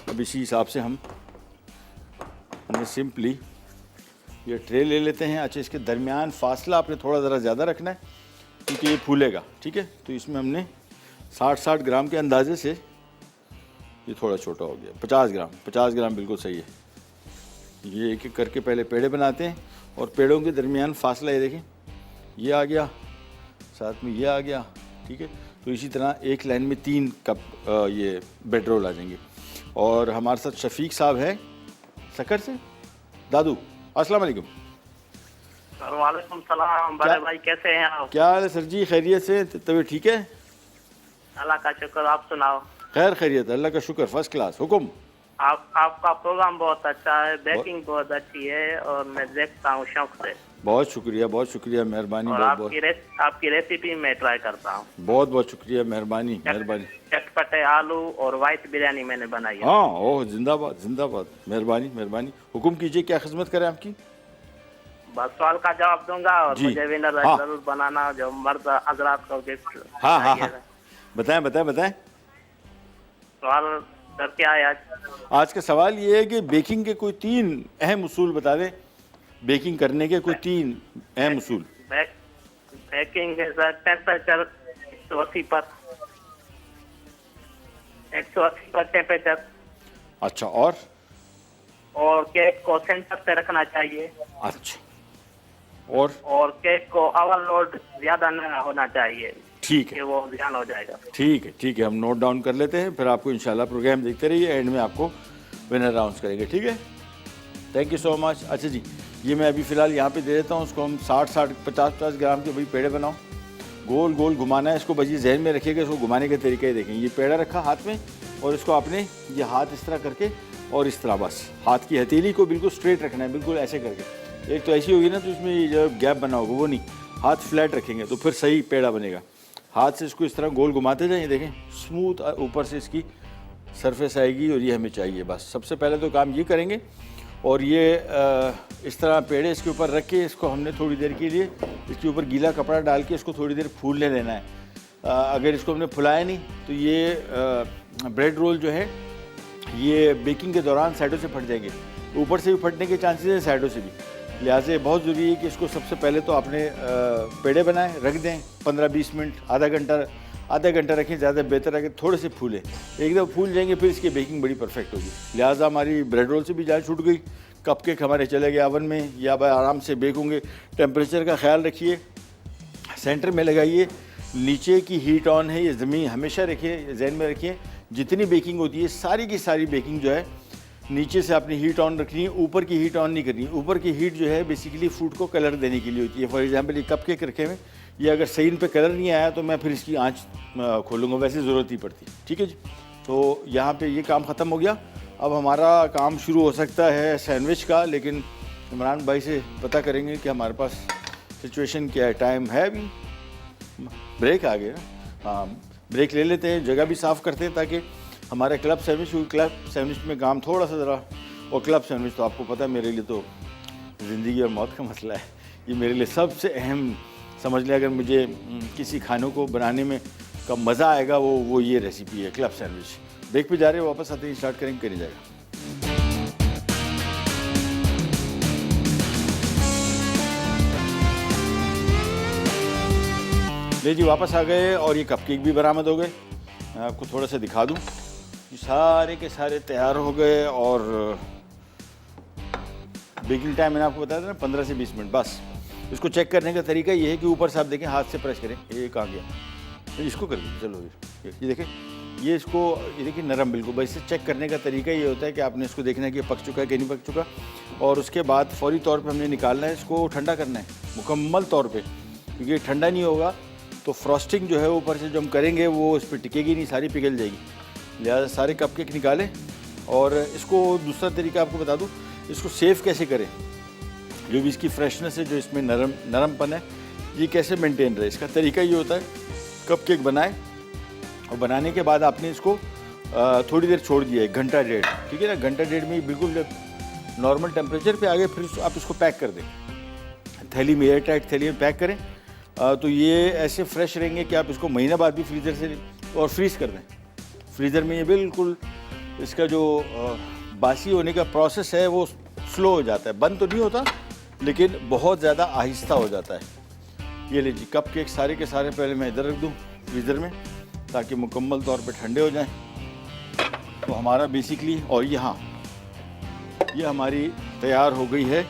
Speaker 1: अब इसी हिसाब से हम हमने सिंपली ये ट्रे ले लेते हैं। अच्छा, इसके दरमियान फासला आपने थोड़ा ज़रा ज़्यादा रखना है क्योंकि ये फूलेगा, ठीक है। तो इसमें हमने 60-60 ग्राम के अंदाजे से, ये थोड़ा छोटा हो गया, 50 ग्राम बिल्कुल सही है। ये एक एक करके पहले पेड़े बनाते हैं और पेड़ों के दरमियान फासला ये देखें, ये आ गया, साथ में ये आ गया, ठीक है। तो इसी तरह एक लाइन में 3 कप ये ब्रेड रोल आ जाएंगे। और हमारे साथ शफीक साहब हैं सकर से। दादू अस्सलाम वालेकुम।
Speaker 3: वालेकुम सलाम। बड़े भाई कैसे हैं आप?
Speaker 1: क्या हाल है सर जी? खैरियत से? तबीयत ठीक है?
Speaker 3: अल्लाह का शुक्र, आप सुनाओ।
Speaker 1: खैर खैरियत, अल्लाह का शुक्र, फर्स्ट क्लास। हुकुम।
Speaker 3: आपका प्रोग्राम बहुत अच्छा है, बेकिंग बहुत अच्छी है और मैं देखता हूँ शौक से।
Speaker 1: बहुत शुक्रिया, मेहरबानी।
Speaker 3: और
Speaker 1: बहुत
Speaker 3: आपकी रेसिपी मैं ट्राई करता हूँ।
Speaker 1: बहुत शुक्रिया, मेहरबानी।
Speaker 3: चटपटे आलू और व्हाइट बिरयानी मैंने बनाई है।
Speaker 1: हाँ, ओह जिंदाबाद, मेहरबानी। हुकुम कीजिए, क्या खिदमत करें आपकी?
Speaker 3: बस सवाल का जवाब दूंगा और
Speaker 1: जी।
Speaker 3: मुझे विनर
Speaker 1: हाँ।
Speaker 3: जरूर बनाना, जो मर्द हजरात को गिफ्ट।
Speaker 1: हाँ, बताएं।
Speaker 3: सवाल सर क्या है आज?
Speaker 1: आज का सवाल ये है कि बेकिंग के कोई 3 अहम उसूल बता दें। बेकिंग करने के कोई 3 अहम उसूल।
Speaker 3: बेकिंग टेम्परेचर 180 पर टेम्परेचर।
Speaker 1: अच्छा,
Speaker 3: और केक को सेंटर से रखना चाहिए।
Speaker 1: अच्छा,
Speaker 3: और केक को ओवरलोड ज्यादा न होना चाहिए,
Speaker 1: ठीक है,
Speaker 3: कि वो ध्यान हो जाएगा।
Speaker 1: ठीक है, हम नोट डाउन कर लेते हैं, फिर आपको इंशाल्लाह प्रोग्राम देखते रहिए, एंड में आपको विनर अनाउंस करेंगे, ठीक है। Thank you so much. अच्छा जी, ये मैं अभी फ़िलहाल यहाँ पे दे देता हूँ उसको। हम 50 ग्राम के भाई पेड़े बनाओ, गोल गोल घुमाना है इसको। बस ये जहन में रखिएगा, इसको घुमाने के तरीके ही देखें। ये पेड़ा रखा हाथ में और इसको आपने ये हाथ इस तरह करके और इस तरह, बस हाथ की हथेली को बिल्कुल स्ट्रेट रखना है, बिल्कुल ऐसे करके। एक तो ऐसी होगी ना, तो इसमें ये जो गैप बना होगा वो नहीं, हाथ फ्लैट रखेंगे तो फिर सही पेड़ा बनेगा। हाथ से इसको इस तरह गोल घुमाते जाएं, देखें स्मूथ ऊपर से इसकी सरफेस आएगी और ये हमें चाहिए। बस सबसे पहले तो काम ये करेंगे। और ये इस तरह पेड़े इसके ऊपर रख के इसको हमने थोड़ी देर के लिए इसके ऊपर गीला कपड़ा डाल के इसको थोड़ी देर फूलने देना है। अगर इसको हमने फुलाया नहीं तो ये ब्रेड रोल जो है ये बेकिंग के दौरान साइडों से फट जाएंगे। ऊपर से भी फटने के चांसेस हैं, साइडों से भी। लिहाजा बहुत ज़रूरी है कि इसको सबसे पहले तो आपने पेड़े बनाएं, रख दें 15-20 मिनट, आधा घंटा रखें, ज़्यादा बेहतर है कि थोड़े से फूले। एकदम फूल जाएंगे फिर इसकी बेकिंग बड़ी परफेक्ट होगी। लिहाजा हमारी ब्रेड रोल से भी जान छूट गई। कपकेक हमारे चले गए ओवन में, या भाई आराम से बेक होंगे। टेम्परेचर का ख्याल रखिए, सेंटर में लगाइए, नीचे की हीट ऑन है, ये ज़मीन हमेशा रखिए, जहन में रखिए। जितनी बेकिंग होती है सारी की सारी बेकिंग जो है नीचे से आपने हीट ऑन रखनी है, ऊपर की हीट ऑन नहीं करनी। ऊपर की हीट जो है बेसिकली फूड को कलर देने के लिए होती है। फॉर एग्जांपल ये कपकेक रखे हुए, ये अगर सही इन पे कलर नहीं आया तो मैं फिर इसकी आंच खोलूँगा, वैसे ज़रूरत ही पड़ती, ठीक है जी। तो यहाँ पे ये काम ख़त्म हो गया। अब हमारा काम शुरू हो सकता है सैंडविच का, लेकिन इमरान भाई से पता करेंगे कि हमारे पास सिचुएशन क्या है। टाइम है अभी, ब्रेक आ गया। हाँ, ब्रेक ले लेते हैं, जगह भी साफ़ करते हैं ताकि हमारे क्लब सैंडविच में काम थोड़ा सा ज़रा। और क्लब सैंडविच तो आपको पता है मेरे लिए तो ज़िंदगी और मौत का मसला है। ये मेरे लिए सबसे अहम, समझ लें अगर मुझे किसी खानों को बनाने में का मज़ा आएगा वो ये रेसिपी है, क्लब सैंडविच। ब्रेक पे जा रहे हैं, वापस आते ही स्टार्ट करेंगे, करी जाएगा। ले जी, वापस आ गए और ये कपकेक भी बरामद हो गए। मैं आपको थोड़ा सा दिखा दूँ, ये सारे के सारे तैयार हो गए। और बेकिंग टाइम मैंने आपको बताया था ना, 15 से 20 मिनट बस। इसको चेक करने का तरीका ये है कि ऊपर से आप देखें, हाथ से प्रेस करें, ये कहाँ गया, तो इसको कर दीजिए। चलो ये देखें, ये इसको ये देखिए नरम बिल्कुल। बस इसे चेक करने का तरीका ये होता है कि आपने इसको देखना है कि पक चुका है कि नहीं पक चुका। और उसके बाद फौरी तौर पे हमने निकालना है, इसको ठंडा करना है मुकम्मल तौर पे, क्योंकि ठंडा नहीं होगा तो फ्रॉस्टिंग जो है ऊपर से जो हम करेंगे वो इस पर टिकेगी नहीं, सारी पिघल जाएगी। लिहाजा सारे कपकेक निकालें। और इसको दूसरा तरीका आपको बता दूँ, इसको सेव कैसे करें, जो भी इसकी फ्रेशनेस है, जो इसमें नरमपन है, ये कैसे मेंटेन रहे। इसका तरीका ये होता है, कपकेक बनाएं और बनाने के बाद आपने इसको थोड़ी देर छोड़ दिया, 1 घंटा डेढ़, ठीक है ना। घंटा डेढ़ में बिल्कुल जब नॉर्मल टेम्परेचर पे आ गए फिर आप इसको पैक कर दें थैली में, एयर टाइट थैली में पैक करें। तो ये ऐसे फ्रेश रहेंगे कि आप इसको महीना बाद भी फ्रीज़र से और फ्रीज़ कर दें। फ्रीज़र में ये बिल्कुल इसका जो बासी होने का प्रोसेस है वो स्लो हो जाता है, बंद तो नहीं होता लेकिन बहुत ज़्यादा आहिस्ता हो जाता है। ये लीजिए कप केक सारे के सारे पहले मैं इधर रख दूँ फ्रीज़र में ताकि मुकम्मल तौर पे ठंडे हो जाएं। तो हमारा बेसिकली, और यहाँ ये हमारी तैयार हो गई है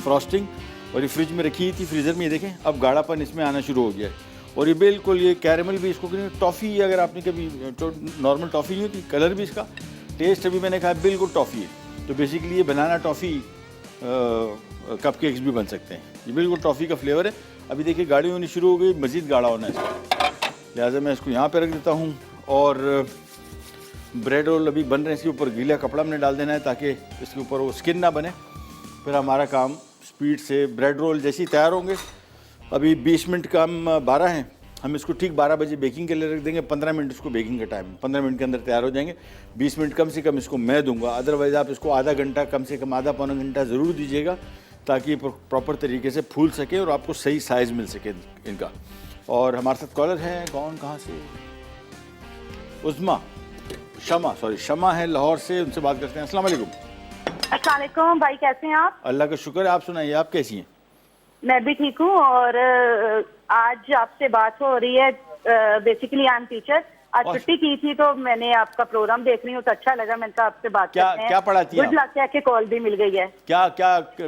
Speaker 1: फ्रॉस्टिंग, और ये फ्रिज में रखी थी फ्रीज़र में। ये देखें अब गाढ़ापन इसमें आना शुरू हो गया है, और ये बिल्कुल ये कैरेमल भी इसको, टॉफ़ी अगर आपने कभी नॉर्मल टॉफ़ी नहीं होती, कलर भी इसका, टेस्ट अभी मैंने कहा बिल्कुल टॉफ़ी है। तो बेसिकली ये बनाना टॉफ़ी कप केक्स भी बन सकते हैं। ये बिल्कुल टॉफ़ी का फ्लेवर है। अभी देखिए गाढ़ी होनी शुरू हो गई, मज़ीद गाढ़ा होना है इसका, लिहाजा मैं इसको यहाँ पे रख देता हूँ। और ब्रेड रोल अभी बन रहे हैं, इसके ऊपर गीला कपड़ा हमने डाल देना है ताकि इसके ऊपर वो स्किन ना बने। फिर हमारा काम स्पीड से, ब्रेड रोल जैसे ही तैयार होंगे, अभी 20 मिनट का हम 12 हैं, हम इसको ठीक 12 बजे बेकिंग के लिए रख देंगे। 15 मिनट इसको बेकिंग का टाइम, 15 मिनट के अंदर तैयार हो जाएंगे। 20 मिनट कम से कम इसको मैं दूंगा, अदरवाइज़ आप इसको आधा घंटा, कम से कम आधा पौना घंटा ज़रूर दीजिएगा ताकि प्रॉपर तरीके से फूल सके और आपको सही साइज़ मिल सके इनका। और हमारे साथ कॉलर हैं, कौन कहाँ से, शमा है लाहौर से, उनसे बात करते हैं। अस्सलाम वालेकुम।
Speaker 2: अस्सलाम वालेकुम भाई, कैसे हैं आप?
Speaker 1: अल्लाह का शुक्र है, आप सुनाइए, आप कैसी हैं?
Speaker 2: मैं भी ठीक हूँ। और आज आपसे बात हो रही है, बेसिकली आई एम टीचर। आज छुट्टी की थी तो मैंने आपका प्रोग्राम देख रही हूँ तो अच्छा लगा, मैंने कहा आपसे बात करते हैं।
Speaker 1: क्या पढ़ाती हैं?
Speaker 2: गुड लक है कि कॉल भी मिल गई है।
Speaker 1: क्या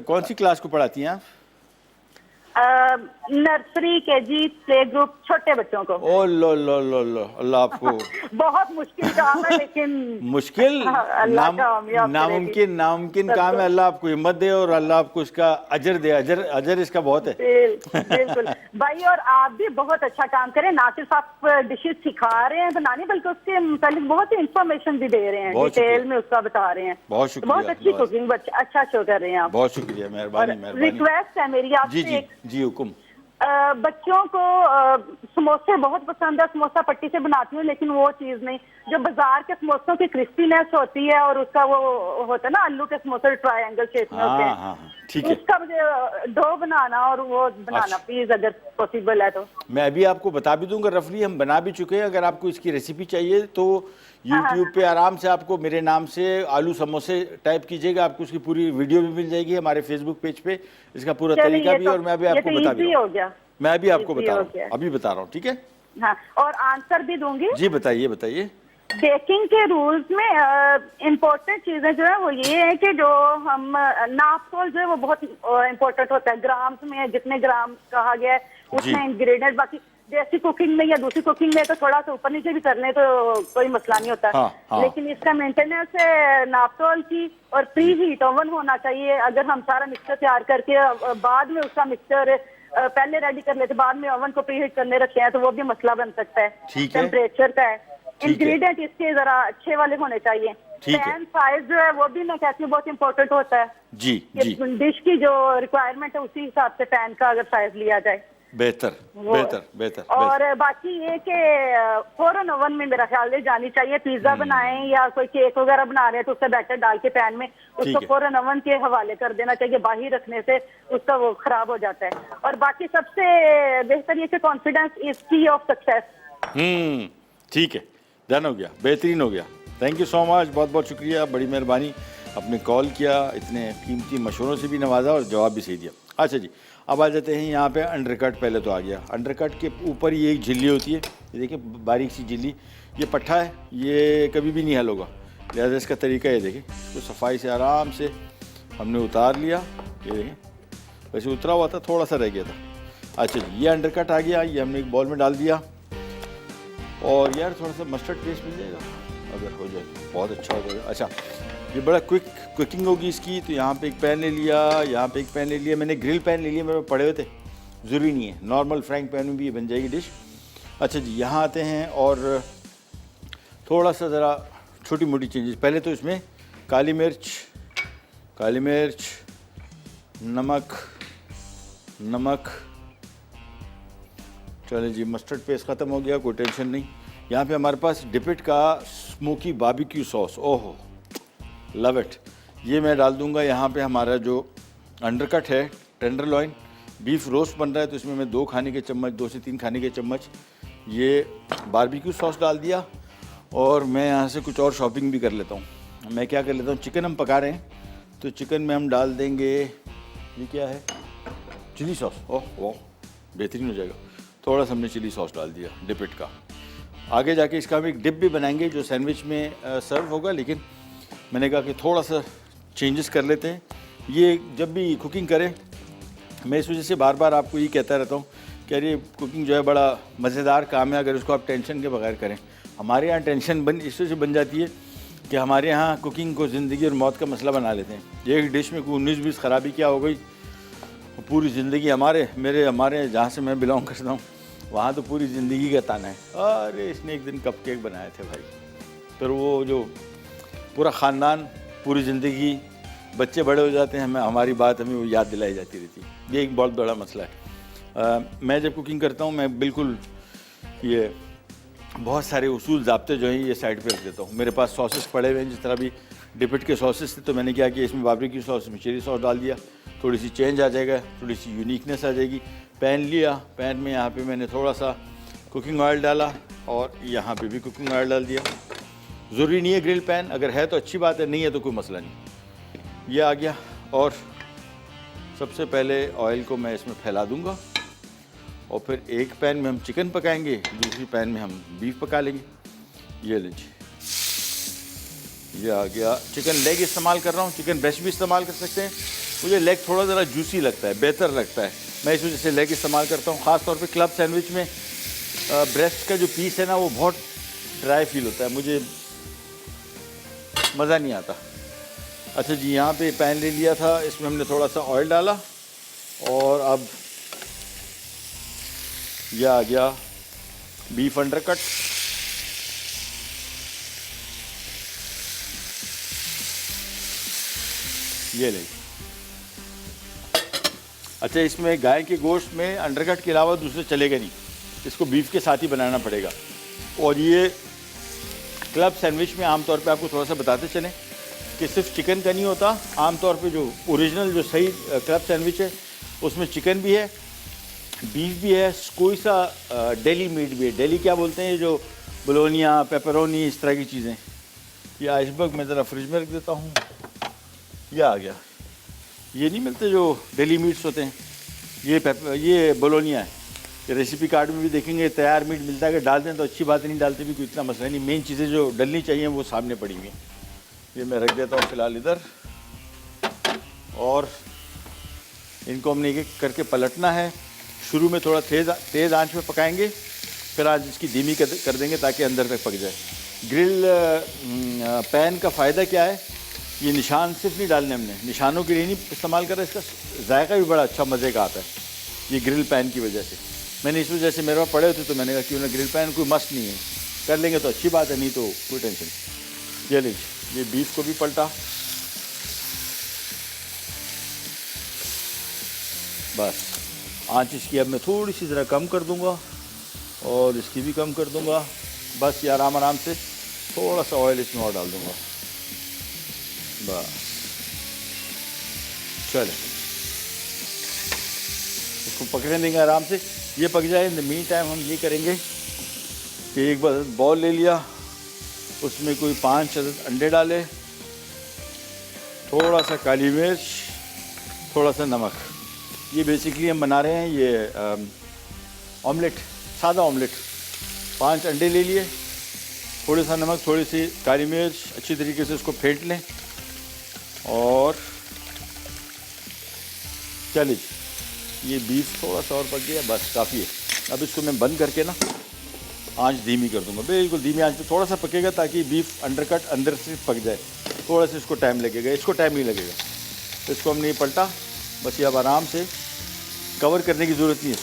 Speaker 1: कौन सी क्लास को पढ़ाती हैं आप?
Speaker 2: नर्सरी, केजी, प्ले ग्रुप, छोटे बच्चों को।
Speaker 1: ओ लो अल्लाह आपको
Speaker 2: बहुत मुश्किल काम है लेकिन
Speaker 1: मुश्किल नामुमकिन काम है। अल्लाह आपको हिम्मत दे और अल्लाह आपको इसका अजर दे, अजर इसका बहुत है।
Speaker 2: बिल्कुल भाई, और आप भी बहुत अच्छा काम करें, ना सिर्फ आप डिशेज सिखा रहे हैं बनानी बल्कि उसके मुतालिक बहुत इंफॉर्मेशन भी दे रहे हैं, डिटेल में उसका बता रहे हैं।
Speaker 1: बहुत शुक्रिया,
Speaker 2: बहुत अच्छी कुकिंग, अच्छा शो कर रहे हैं आप।
Speaker 1: बहुत शुक्रिया, मेहरबानी।
Speaker 2: रिक्वेस्ट है मेरी आपसे,
Speaker 1: जी हुकुम।
Speaker 2: बच्चों को समोसे बहुत पसंद है, समोसा पट्टी से बनाती हूँ, लेकिन वो चीज नहीं जो बाजार के समोसों की क्रिस्पीनेस होती है और उसका वो होता है ना आलू के समोसे ट्रायंगल शेप में होते हैं,
Speaker 1: ठीक है,
Speaker 2: उसका मुझे डो बनाना और वो बनाना प्लीज अगर पॉसिबल है तो।
Speaker 1: मैं अभी आपको बता भी दूंगा, रफली हम बना भी चुके हैं। अगर आपको इसकी रेसिपी चाहिए तो YouTube पे आराम से आपको मेरे नाम से आलू समोसे टाइप कीजिएगा, आपको उसकी पूरी वीडियो भी मिल जाएगी हमारे फेसबुक पेज पे, इसका पूरा तरीका भी। और मैं अभी आपको बता भी रहा हूँ, मैं अभी आपको बता रहा हूँ, अभी बता रहा हूँ, ठीक है?
Speaker 2: हाँ, और आंसर भी दूंगी।
Speaker 1: जी बताइए।
Speaker 2: बेकिंग के रूल्स में इम्पोर्टेंट चीजें जो है वो ये है कि जो हम नाप तोल जो है वो बहुत इम्पोर्टेंट होता है। ग्राम्स में जितने ग्राम कहा गया है उतने इंग्रेडिएंट, बाकी देसी कुकिंग में या दूसरी कुकिंग में तो थोड़ा सा ऊपर नीचे भी कर ले तो कोई मसला नहीं होता।
Speaker 1: हाँ।
Speaker 2: लेकिन इसका मेंटेनेंस है नाप तोल की, और प्री हीट ओवन होना चाहिए। अगर हम सारा मिक्सचर तैयार करके बाद में उसका मिक्सचर पहले रेडी कर लेते, बाद में ओवन को प्री हीट करने रखे हैं तो वो भी मसला बन सकता है टेम्परेचर का है। इंग्रेडिएंट इसके जरा अच्छे वाले होने चाहिए। पैन साइज जो है वो भी मैं कहती हूँ बहुत इंपॉर्टेंट होता है।
Speaker 1: जी।
Speaker 2: डिश की जो रिक्वायरमेंट है उसी हिसाब से पैन का अगर साइज लिया जाए
Speaker 1: बेहतर।
Speaker 2: और बाकी ये कि फौरन ओवन में मेरा ख्याल है जानी चाहिए। पिज्जा बनाएं या कोई केक वगैरह बना रहे हैं तो उसका बैटर डाल के पैन में उसको फौरन ओवन के हवाले कर देना चाहिए, बाहर रखने से उसका वो खराब हो जाता है। और बाकी सबसे बेहतर ये कि कॉन्फिडेंस इज की ऑफ सक्सेस।
Speaker 1: ठीक है, डन हो गया, बेहतरीन हो गया। थैंक यू सो मच, बहुत बहुत शुक्रिया, बड़ी मेहरबानी, आपने कॉल किया, इतने कीमती मशवरों से भी नवाजा और जवाब भी सही दिया। अच्छा जी, अब आ जाते हैं यहाँ पे अंडरकट। पहले तो आ गया अंडरकट के ऊपर ही एक झिल्ली होती है, ये देखिए बारीक सी झिल्ली, ये पट्ठा है, ये कभी भी नहीं हल होगा, लिहाजा इसका तरीका ये देखिए, तो सफाई से आराम से हमने उतार लिया। ये देखें वैसे उतरा हुआ था, थोड़ा सा रह गया था। अच्छा जी, ये अंडरकट आ गया, ये हमने एक बॉल में डाल दिया। और यार थोड़ा सा मस्टर्ड पेस्ट मिल जाएगा अगर हो जाए तो बहुत अच्छा हो जाएगा। अच्छा, ये बड़ा क्विक कुकिंग होगी इसकी। तो यहाँ पे एक पैन ले लिया, यहाँ पे एक पैन ले लिया, मैंने ग्रिल पैन ले लिया, मेरे पड़े हुए थे, ज़रूरी नहीं है, नॉर्मल फ्राइंग पैन में भी ये बन जाएगी डिश। अच्छा जी, यहाँ आते हैं और थोड़ा सा ज़रा छोटी मोटी चेंजेस। पहले तो इसमें काली मिर्च, नमक, चलें जी, मस्टर्ड पेस्ट ख़त्म हो गया, कोई टेंशन नहीं। यहाँ पे हमारे पास डिपिट का स्मोकी बारबेक्यू सॉस, ओहो लव इट, ये मैं डाल दूँगा। यहाँ पे हमारा जो अंडरकट है, टेंडरलॉइन बीफ रोस्ट बन रहा है, तो इसमें मैं 2 से 3 खाने के चम्मच ये बारबेक्यू सॉस डाल दिया। और मैं यहाँ से कुछ और शॉपिंग भी कर लेता हूँ। मैं क्या कर लेता हूँ, चिकन हम पका रहे हैं तो चिकन में हम डाल देंगे, ये क्या है, चिली सॉस। ओह वाह, बेहतरीन हो जाएगा। थोड़ा सा हमने चिली सॉस डाल दिया डिपिट का। आगे जाके इसका हम एक डिप भी बनाएंगे जो सैंडविच में सर्व होगा, लेकिन मैंने कहा कि थोड़ा सा चेंजेस कर लेते हैं। ये जब भी कुकिंग करें, मैं इस वजह से बार बार आपको ये कहता रहता हूँ कि अरे कुकिंग जो है बड़ा मज़ेदार काम है अगर उसको आप टेंशन के बगैर करें। हमारे यहाँ टेंशन इस वजह से बन जाती है कि हमारे यहाँ कुकिंग को ज़िंदगी और मौत का मसला बना लेते हैं। एक डिश में कोई 19-20 ख़राबी क्या हो गई, पूरी ज़िंदगी हमारे जहाँ से मैं बिलोंग करता हूँ वहाँ तो पूरी ज़िंदगी का ताना है, अरे इसने एक दिन कप केक बनाए थे भाई। फिर वो जो पूरा ख़ानदान, पूरी ज़िंदगी, बच्चे बड़े हो जाते हैं, हमारी बात हमें वो याद दिलाई जाती रहती है। ये एक बहुत बड़ा मसला है। मैं जब कुकिंग करता हूँ मैं बिल्कुल ये बहुत सारे उसूल ज़ाब्ते जो हैं ये साइड पे रख देता हूँ। मेरे पास सॉसेस पड़े हुए हैं, जिस तरह भी डिपिट के सॉसेस थे, तो मैंने क्या किया, इसमें बारबेक्यू सॉस में चिली सॉस डाल दिया, थोड़ी सी चेंज आ जाएगा, थोड़ी सी यूनिकनेस आ जाएगी। पैन लिया, पैन में यहाँ पे मैंने थोड़ा सा कुकिंग ऑयल डाला और यहाँ पे भी कुकिंग ऑयल डाल दिया। ज़रूरी नहीं है ग्रिल पैन, अगर है तो अच्छी बात है, नहीं है तो कोई मसला नहीं। ये आ गया और सबसे पहले ऑयल को मैं इसमें फैला दूँगा और फिर एक पैन में हम चिकन पकाएंगे, दूसरी पैन में हम बीफ पका लेंगे। ये लीजिए, ये आ गया। चिकन लेग इस्तेमाल कर रहा हूँ, चिकन ब्रेस्ट भी इस्तेमाल कर सकते हैं। मुझे लेग थोड़ा ज़रा जूसी लगता है, बेहतर लगता है, मैं इस वजह से लेग इस्तेमाल करता हूँ। ख़ास तौर पे क्लब सैंडविच में ब्रेस्ट का जो पीस है ना वो बहुत ड्राई फील होता है, मुझे मज़ा नहीं आता। अच्छा जी, यहाँ पे पैन ले लिया था, इसमें हमने थोड़ा सा ऑयल डाला और अब यह आ गया बीफ अंडरकट। ये ले। अच्छा, इसमें गाय के गोश्त में अंडरकट के अलावा दूसरे चलेगा नहीं, इसको बीफ के साथ ही बनाना पड़ेगा। और ये क्लब सैंडविच में आमतौर पे आपको थोड़ा सा बताते चलें कि सिर्फ चिकन का नहीं होता, आमतौर पे जो ओरिजिनल जो सही क्लब सैंडविच है उसमें चिकन भी है, बीफ भी है, कोई सा डेली मीट भी है। डेली क्या बोलते हैं, जो बोलोनिया, पेपरोनी, इस तरह की चीज़ें। ये आइसबर्ग मैं ज़रा फ्रिज में रख देता हूँ। यह आ गया, ये नहीं मिलते जो डेली मीट्स होते हैं, ये बोलोनिया है। ये रेसिपी कार्ड में भी देखेंगे तैयार मीट मिलता है, अगर डाल दें तो अच्छी बात है, नहीं डालते भी कोई इतना मसला नहीं। मेन चीज़ें जो डलनी चाहिए वो सामने पड़ी हुई हैं। ये मैं रख देता हूँ फिलहाल इधर, और इनको हमने एक करके पलटना है। शुरू में थोड़ा तेज़ आंच में पकाएंगे, फिर आज इसकी धीमी कर देंगे ताकि अंदर तक पक जाए। ग्रिल पैन का फ़ायदा क्या है, ये निशान सिर्फ नहीं डालने, हमने निशानों के लिए नहीं इस्तेमाल करा, इसका जायका भी बड़ा अच्छा मज़े का आता है ये ग्रिल पैन की वजह से। मैंने इस वजह से मेरे पास पड़े होते तो मैंने कहा क्यों ना, ग्रिल पैन कोई मस्त नहीं है, कर लेंगे तो अच्छी बात है, नहीं तो कोई टेंशन नहीं। ये लीजिए, ये बीफ को भी पलटा, बस आँच इसकी अब मैं थोड़ी सी ज़रा कम कर दूँगा और इसकी भी कम कर दूँगा। बस ये आराम आराम से थोड़ा सा ऑयल इसमें और डाल दूँगा, बस चले इसको पकड़ने देंगे आराम से, ये पक जाए। इन द मीन टाइम हम ये करेंगे कि एक बार बॉल ले लिया, उसमें कोई 5 अदद अंडे डाले, थोड़ा सा काली मिर्च, थोड़ा सा नमक। ये बेसिकली हम बना रहे हैं ये ऑमलेट, सादा ऑमलेट। 5 अंडे ले लिए, थोड़ा सा नमक, थोड़ी सी काली मिर्च, अच्छी तरीके से उसको फेंट लें और चलिए ये बीफ थोड़ा सा और पक गया, बस काफ़ी है। अब इसको मैं बंद करके ना आंच धीमी कर दूंगा, बिल्कुल धीमी आंच पे थोड़ा सा पकेगा ताकि बीफ अंडरकट अंदर से पक जाए। थोड़ा सा इसको टाइम लगेगा, इसको टाइम नहीं लगेगा। तो इसको हमने पलटा, बस ये अब आराम से, कवर करने की ज़रूरत नहीं है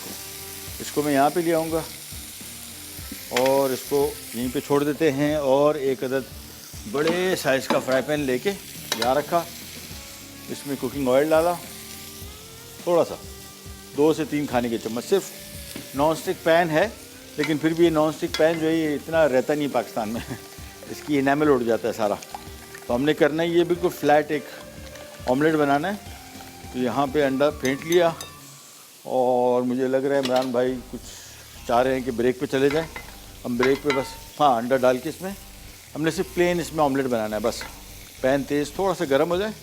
Speaker 1: इसको मैं यहाँ पे ले आऊँगा और इसको यहीं पे छोड़ देते हैं। और एक अदद बड़े साइज़ का फ्राई पैन लेके यहाँ रखा, इसमें कुकिंग ऑयल डाला, थोड़ा सा 2 से 3 खाने के चम्मच। सिर्फ नॉन स्टिक पैन है, लेकिन फिर भी ये नॉन स्टिक पैन जो है ये इतना रहता नहीं पाकिस्तान में इसकी इनेमल उड़ जाता है सारा। तो हमने करना है ये बिल्कुल फ्लैट एक ऑमलेट बनाना है। तो यहाँ पे अंडा फेंट लिया और मुझे लग रहा है इमरान भाई कुछ चाह रहे हैं कि ब्रेक पे चले जाएं। हम ब्रेक पे बस, हाँ, अंडा डाल के इसमें हमने सिर्फ प्लेन इसमें ऑमलेट बनाना है। बस पैन तेज़ थोड़ा सा गर्म हो जाए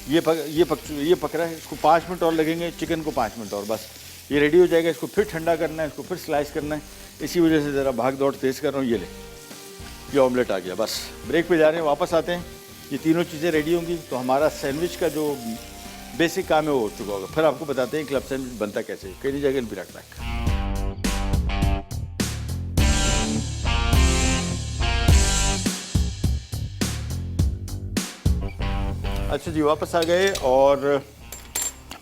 Speaker 1: ये पक रहा है, इसको 5 मिनट और लगेंगे, चिकन को 5 मिनट और, बस ये रेडी हो जाएगा। इसको फिर ठंडा करना है, इसको फिर स्लाइस करना है, इसी वजह से ज़रा भाग दौड़ तेज़ कर रहा हूँ। ये ले, ये ऑमलेट आ गया। बस ब्रेक पे जा रहे हैं, वापस आते हैं, ये तीनों चीज़ें रेडी होंगी तो हमारा सैंडविच का जो बेसिक काम है वो हो चुका होगा। फिर आपको बताते हैं क्लब सैंडविच बनता कैसे। कई जगह विराट पैक। अच्छा जी, वापस आ गए और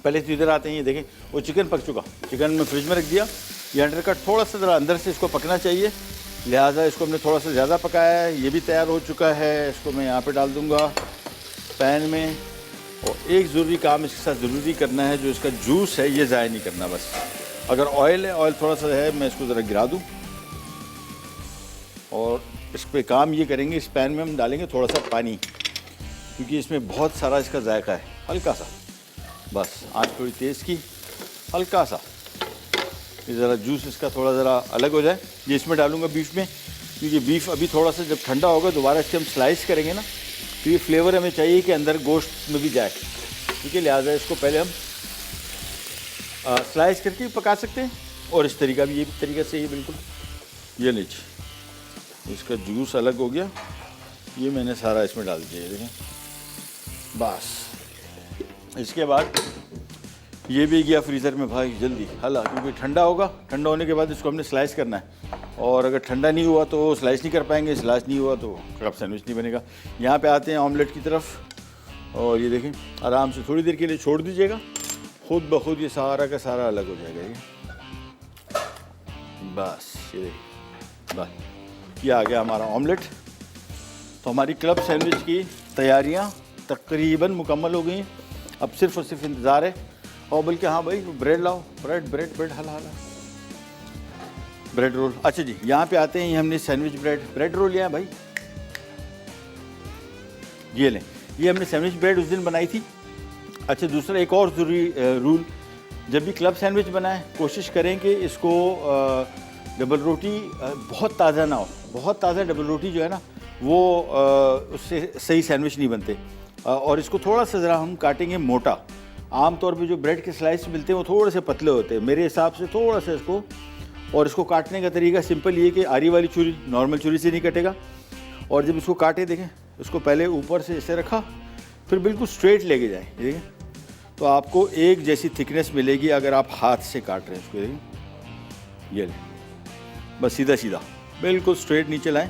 Speaker 1: पहले तो इधर आते हैं। ये देखें वो चिकन पक चुका, चिकन में फ्रिज में रख दिया। ये अंडरकट थोड़ा सा ज़रा अंदर से इसको पकना चाहिए, लिहाजा इसको हमने थोड़ा सा ज़्यादा पकाया है। ये भी तैयार हो चुका है, इसको मैं यहाँ पे डाल दूँगा पैन में। और एक ज़रूरी काम इसके साथ ज़रूरी करना है, जो इसका जूस है ये ज़ाया नहीं करना। बस अगर ऑयल है, ऑयल थोड़ा सा है, मैं इसको ज़रा गिरा दूँ और इस पर काम ये करेंगे, इस पैन में हम डालेंगे थोड़ा सा पानी, क्योंकि इसमें बहुत सारा इसका जायका है। हल्का सा, बस आँच थोड़ी तेज़ की, हल्का सा, ये ज़रा जूस इसका थोड़ा ज़रा अलग हो जाए। ये इसमें डालूंगा बीफ में, क्योंकि बीफ अभी थोड़ा सा जब ठंडा होगा दोबारा इसके हम स्लाइस करेंगे ना, तो ये फ्लेवर हमें चाहिए कि अंदर गोश्त में भी जाए, ठीक है। लिहाजा इसको पहले हम स्लाइस करके पका सकते हैं, और इस तरीका भी, ये तरीका सही है बिल्कुल। ये लीजिए, इसका जूस अलग हो गया, ये मैंने सारा इसमें डाल दिया, देखें। बस इसके बाद ये भी गया फ्रीज़र में भाई जल्दी, हला, क्योंकि ठंडा होगा। ठंडा होने के बाद इसको हमने स्लाइस करना है, और अगर ठंडा नहीं हुआ तो स्लाइस नहीं कर पाएंगे, स्लाइस नहीं हुआ तो क्लब सैंडविच नहीं बनेगा। यहाँ पे आते हैं ऑमलेट की तरफ, और ये देखें आराम से थोड़ी देर के लिए छोड़ दीजिएगा, खुद ब खुद ये सारा का सारा अलग हो जाएगा। ये बस, ये देखिए, बस ये आ गया हमारा ऑमलेट। तो हमारी क्लब सैंडविच की तैयारियाँ तकरीबन मुकम्मल हो गई हैं। अब सिर्फ और सिर्फ इंतज़ार है, और बल्कि हाँ भाई ब्रेड लाओ, ब्रेड हला हला, ब्रेड रोल। अच्छा जी, यहाँ पे आते हैं, ये हमने सैंडविच ब्रेड रोल लिया है भाई, ये लें। ये हमने सैंडविच ब्रेड उस दिन बनाई थी। अच्छा, दूसरा एक और ज़रूरी रूल, जब भी क्लब सैंडविच बनाएं कोशिश करें कि इसको डबल रोटी बहुत ताज़ा ना हो। बहुत ताज़ा डबल रोटी जो है ना, वो उससे सही सैंडविच नहीं बनते। और इसको थोड़ा सा ज़रा हम काटेंगे मोटा। आम तौर पे जो ब्रेड के स्लाइस मिलते हैं वो थोड़े से पतले होते हैं, मेरे हिसाब से थोड़ा सा इसको। और इसको काटने का तरीका सिंपल ये कि आरी वाली छुरी, नॉर्मल छुरी से नहीं कटेगा। और जब इसको काटे, देखें, इसको पहले ऊपर से ऐसे रखा, फिर बिल्कुल स्ट्रेट लेके जाएं, देखें, तो आपको एक जैसी थिकनेस मिलेगी अगर आप हाथ से काट रहे हैं इसको। देखें, ये ले, बस सीधा सीधा बिल्कुल स्ट्रेट नीचे लाएं,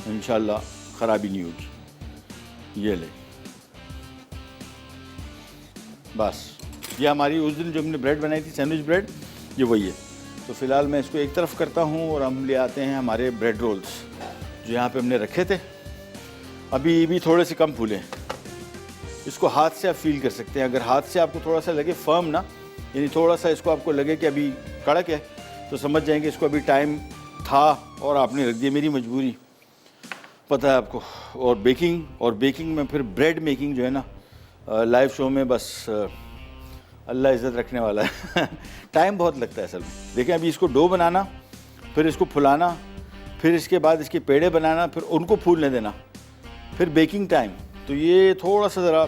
Speaker 1: इंशाल्लाह ख़राबी नहीं होगी। ये ले, बस ये हमारी उस दिन जो हमने ब्रेड बनाई थी, सैंडविच ब्रेड, ये वही है। तो फ़िलहाल मैं इसको एक तरफ करता हूँ, और हम ले आते हैं हमारे ब्रेड रोल्स जो यहाँ पे हमने रखे थे। अभी भी थोड़े से कम फूले हैं, इसको हाथ से आप फील कर सकते हैं। अगर हाथ से आपको थोड़ा सा लगे फर्म ना, यानी थोड़ा सा इसको आपको लगे कि अभी कड़क है, तो समझ जाएंगे इसको अभी टाइम था और आपने रख दिया। मेरी मजबूरी पता है आपको। और बेकिंग में फिर ब्रेड मेकिंग जो है ना, लाइव शो में बस अल्लाह इज़्ज़त रखने वाला है। टाइम बहुत लगता है असल में। देखें, अभी इसको डो बनाना, फिर इसको फुलाना, फिर इसके बाद इसके पेड़े बनाना, फिर उनको फूलने देना, फिर बेकिंग टाइम, तो ये थोड़ा सा ज़रा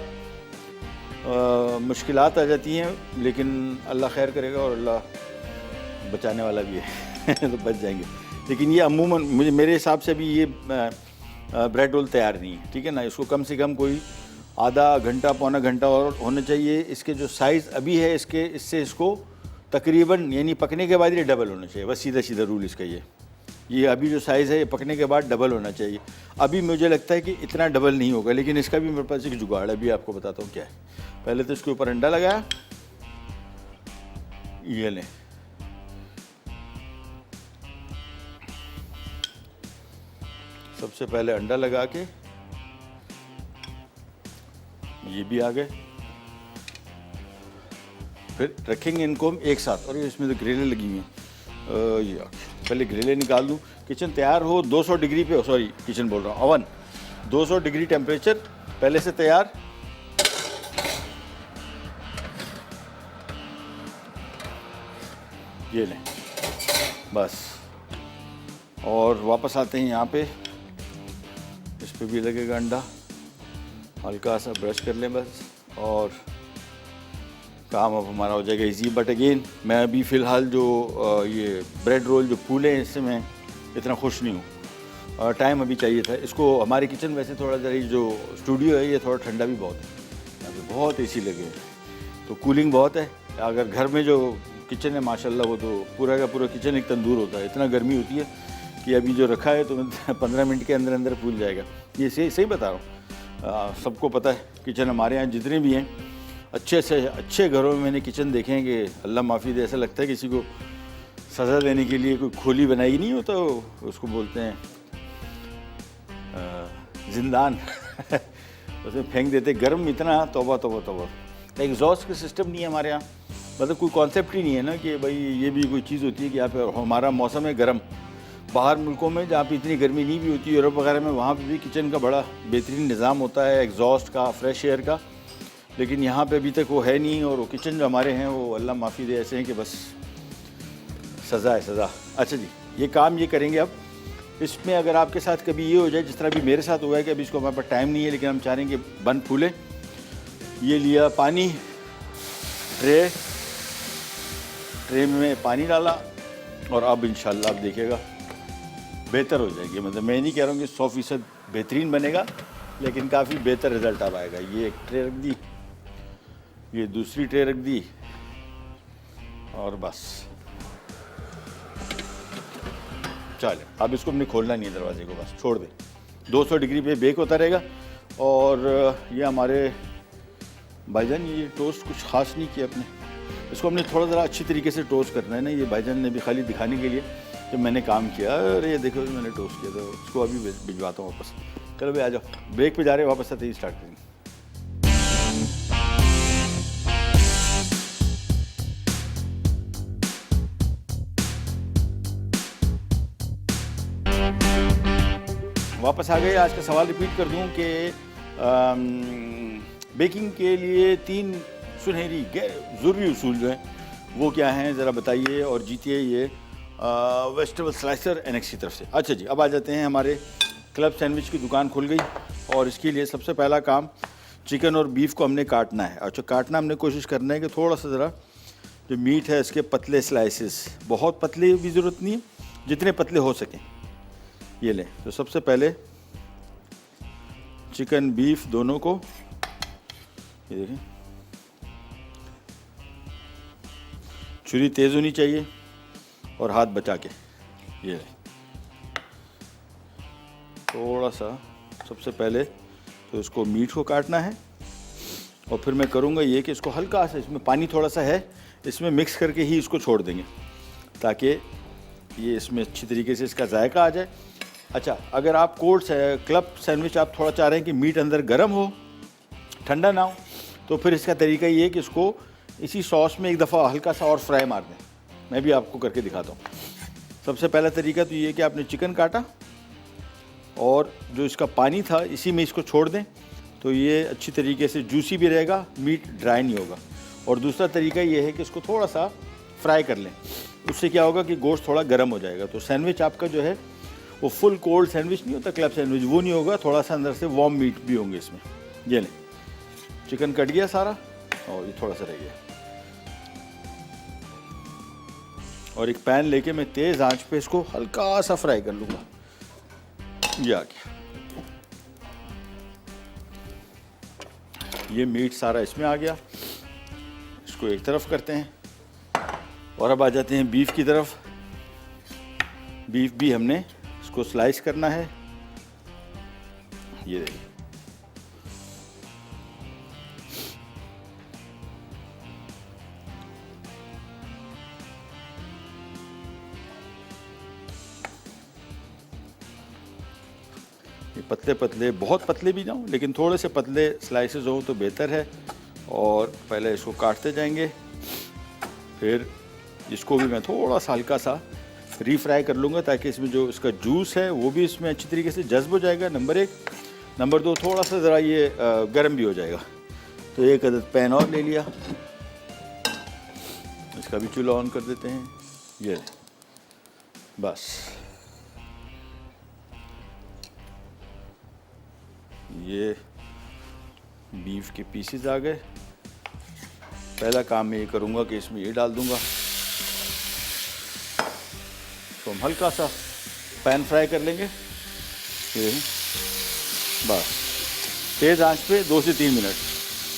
Speaker 1: मुश्किलात आ जाती हैं, लेकिन अल्लाह खैर करेगा और अल्लाह बचाने वाला भी है। तो बच जाएंगे। लेकिन ये अमूमन मेरे हिसाब से भी ये ब्रेड रोल तैयार नहीं है, ठीक है ना। इसको कम से कम कोई आधा घंटा पौना घंटा और होना चाहिए। इसके जो साइज़ अभी है इसके, इससे इसको तकरीबन, यानी पकने के बाद ये डबल होना चाहिए। बस सीधा सीधा रूल इसका ये अभी जो साइज़ है ये पकने के बाद डबल होना चाहिए। अभी मुझे लगता है कि इतना डबल नहीं होगा, लेकिन इसका भी मेरे पास एक जुगाड़ है, अभी आपको बताता हूँ क्या है। पहले तो इसके ऊपर अंडा लगाया, ये लें, सबसे पहले अंडा लगा के, ये भी आ गए, फिर रखेंगे इनको हम एक साथ। और इसमें तो ग्रिलें लगी हुई हैं, ये पहले ग्रिलें निकाल दूँ। किचन तैयार हो 200 डिग्री पे, सॉरी किचन बोल रहा हूँ, ओवन 200 डिग्री टेम्परेचर पहले से तैयार। ये लें, बस। और वापस आते हैं यहाँ पे, इस पे भी लगेगा अंडा, हल्का सा ब्रश कर लें बस, और काम अब हमारा हो जाएगा इजी। बट अगेन मैं अभी फ़िलहाल जो ये ब्रेड रोल जो फूले हैं इससे मैं इतना खुश नहीं हूँ, और टाइम अभी चाहिए था इसको। हमारे किचन वैसे थोड़ा ज़रा जो स्टूडियो है ये थोड़ा ठंडा भी बहुत है, यहाँ पे बहुत एसी लगे हैं तो कूलिंग बहुत है। अगर घर में जो किचन है माशाल्लाह वो तो पूरा का पूरा किचन एक तंदूर होता है, इतना गर्मी होती है कि अभी जो रखा है तो 15 मिनट के अंदर अंदर फूल जाएगा। ये सही बता रहा हूँ, सबको पता है किचन हमारे यहाँ जितने भी हैं अच्छे से अच्छे घरों में मैंने किचन देखे हैं कि अल्लाह माफ़ी दे, ऐसा लगता है किसी को सज़ा देने के लिए कोई खोली बनाई नहीं होता, उसको बोलते हैं जिंदान उसमें फेंक देते गर्म इतना, तौबा तौबा तौबा। एग्जॉस्ट का सिस्टम नहीं है हमारे यहाँ, मतलब कोई कॉन्सेप्ट ही नहीं है ना कि भाई ये भी कोई चीज़ होती है कि यहाँ पे हमारा मौसम है गर्म। बाहर मुल्कों में जहाँ पे इतनी गर्मी नहीं भी होती, यूरोप वगैरह में, वहाँ पे भी किचन का बड़ा बेहतरीन निज़ाम होता है एग्जॉस्ट का, फ्रेश एयर का, लेकिन यहाँ पे अभी तक वो है नहीं। और वो किचन जो हमारे हैं वो अल्लाह माफ़ी दे ऐसे हैं कि बस सज़ा है सज़ा। अच्छा जी, ये काम ये करेंगे अब। इसमें अगर आपके साथ कभी ये हो जाए जिस तरह अभी मेरे साथ हुआ है कि अभी इसको हमारे पास टाइम नहीं है लेकिन हम चाह रहे हैं कि बन फूले, ये लिया पानी, ट्रे में पानी डाला और अब इंशाल्लाह आप देखिएगा बेहतर हो जाएगी। मतलब मैं नहीं कह रहा हूँ कि 100% बेहतरीन बनेगा, लेकिन काफ़ी बेहतर रिज़ल्ट अब आएगा। ये एक ट्रे रख दी, ये दूसरी ट्रे रख दी और बस चले। अब इसको हमने खोलना नहीं है दरवाजे को, बस छोड़ दे, 200 डिग्री पे बेक होता रहेगा। और ये हमारे भाईजान ये टोस्ट कुछ ख़ास नहीं किया अपने, इसको हमने थोड़ा ज़रा अच्छी तरीके से टोस्ट करना है ना। ये भाईजान ने भी खाली दिखाने के लिए कि मैंने काम किया, अरे ये देखो मैंने टोस्ट किया, तो इसको अभी भिजवाता हूँ वापस। चलो भाई आ जाओ, ब्रेक पे जा रहे हैं, वापस आते ही स्टार्ट करेंगे। वापस आ गए। आज का सवाल रिपीट कर दूं कि बेकिंग के लिए 3 सुनहरी ज़रूरी उसूल जो हैं वो क्या हैं ज़रा बताइए और जीतिए ये वेजिटेबल स्लाइसर एनेक्स की तरफ से। अच्छा जी, अब आ जाते हैं। हमारे क्लब सैंडविच की दुकान खुल गई और इसके लिए सबसे पहला काम चिकन और बीफ को हमने काटना है। अच्छा, काटना हमने कोशिश करना है कि थोड़ा सा ज़रा जो मीट है इसके पतले स्लाइसेस, बहुत पतले भी ज़रूरत नहीं है, जितने पतले हो सकें ये लें। तो सबसे पहले चिकन बीफ दोनों को ये देखें, छुरी तेज़ होनी चाहिए और हाथ बचा के ये लें। थोड़ा सा सबसे पहले तो इसको मीट को काटना है और फिर मैं करूँगा ये कि इसको हल्का सा, इसमें पानी थोड़ा सा है, इसमें मिक्स करके ही इसको छोड़ देंगे ताकि ये इसमें अच्छी तरीके से इसका जायका आ जाए। अच्छा, अगर आप क्लब सैंडविच आप थोड़ा चाह रहे हैं कि मीट अंदर गर्म हो, ठंडा ना हो, तो फिर इसका तरीका ये है कि इसको इसी सॉस में एक दफ़ा हल्का सा और फ्राई मार दें। मैं भी आपको करके दिखाता हूँ। सबसे पहला तरीका तो ये है कि आपने चिकन काटा और जो इसका पानी था इसी में इसको छोड़ दें, तो ये अच्छी तरीके से जूसी भी रहेगा, मीट ड्राई नहीं होगा। और दूसरा तरीका ये है कि इसको थोड़ा सा फ्राई कर लें, उससे क्या होगा कि गोश्त थोड़ा गर्म हो जाएगा। तो सैंडविच आपका जो है वो फुल कोल्ड सैंडविच नहीं होता क्लब सैंडविच, वो नहीं होगा, थोड़ा सा अंदर से वार्म मीट भी होंगे इसमें। ये लें, चिकन कट गया सारा और ये थोड़ा सा रह गया। और एक पैन लेके मैं तेज़ आंच पे इसको हल्का सा फ्राई कर लूँगा। ये आ गया, ये मीट सारा इसमें आ गया। इसको एक तरफ करते हैं और अब आ जाते हैं बीफ की तरफ। बीफ भी हमने इसको स्लाइस करना है। ये देखिए, ये पतले पतले, बहुत पतले भी ना हो लेकिन थोड़े से पतले स्लाइसेस हो तो बेहतर है। और पहले इसको काटते जाएंगे, फिर इसको भी मैं थोड़ा सा हल्का सा रीफ्राई कर लूँगा ताकि इसमें जो इसका जूस है वो भी इसमें अच्छी तरीके से जज्ब हो जाएगा, नंबर 1। नंबर 2, थोड़ा सा ज़रा ये गर्म भी हो जाएगा। तो एक अदद पैन और ले लिया, इसका भी चूल्हा ऑन कर देते हैं। ये बस ये बीफ के पीसेस आ गए। पहला काम मैं ये करूँगा कि इसमें ये डाल दूँगा, तो हम हल्का सा पैन फ्राई कर लेंगे। ये बस तेज़ आंच पे 2 से 3 मिनट,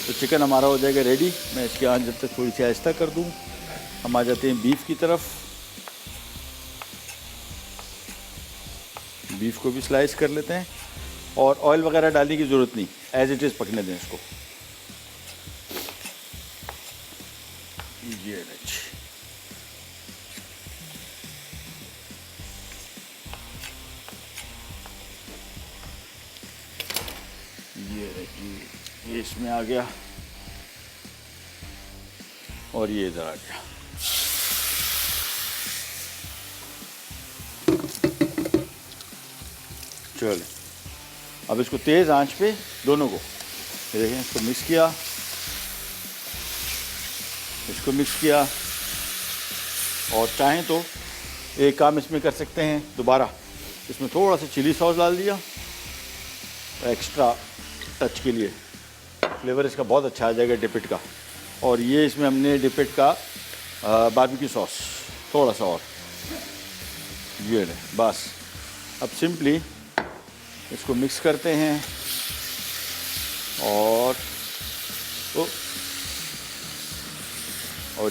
Speaker 1: तो चिकन हमारा हो जाएगा रेडी। मैं इसकी आंच जब तक थोड़ी सी आहिस्ता कर दूँ, हम आ जाते हैं बीफ की तरफ। बीफ को भी स्लाइस कर लेते हैं और ऑयल वगैरह डालने की ज़रूरत नहीं, एज इट इज़ पकने दें इसको। ये ये इसमें आ गया और ये इधर आ गया। चलो अब इसको तेज़ आंच पे दोनों को, ये देखें, इसको मिक्स किया, इसको मिक्स किया। और चाहें तो एक काम इसमें कर सकते हैं, दोबारा इसमें थोड़ा सा चिली सॉस डाल दिया एक्स्ट्रा टच के लिए, फ्लेवर इसका बहुत अच्छा आ जाएगा डिपिट का। और ये इसमें हमने डिपिट का बारबेक्यू सॉस थोड़ा सा और, ये ले बस। अब सिंपली इसको मिक्स करते हैं और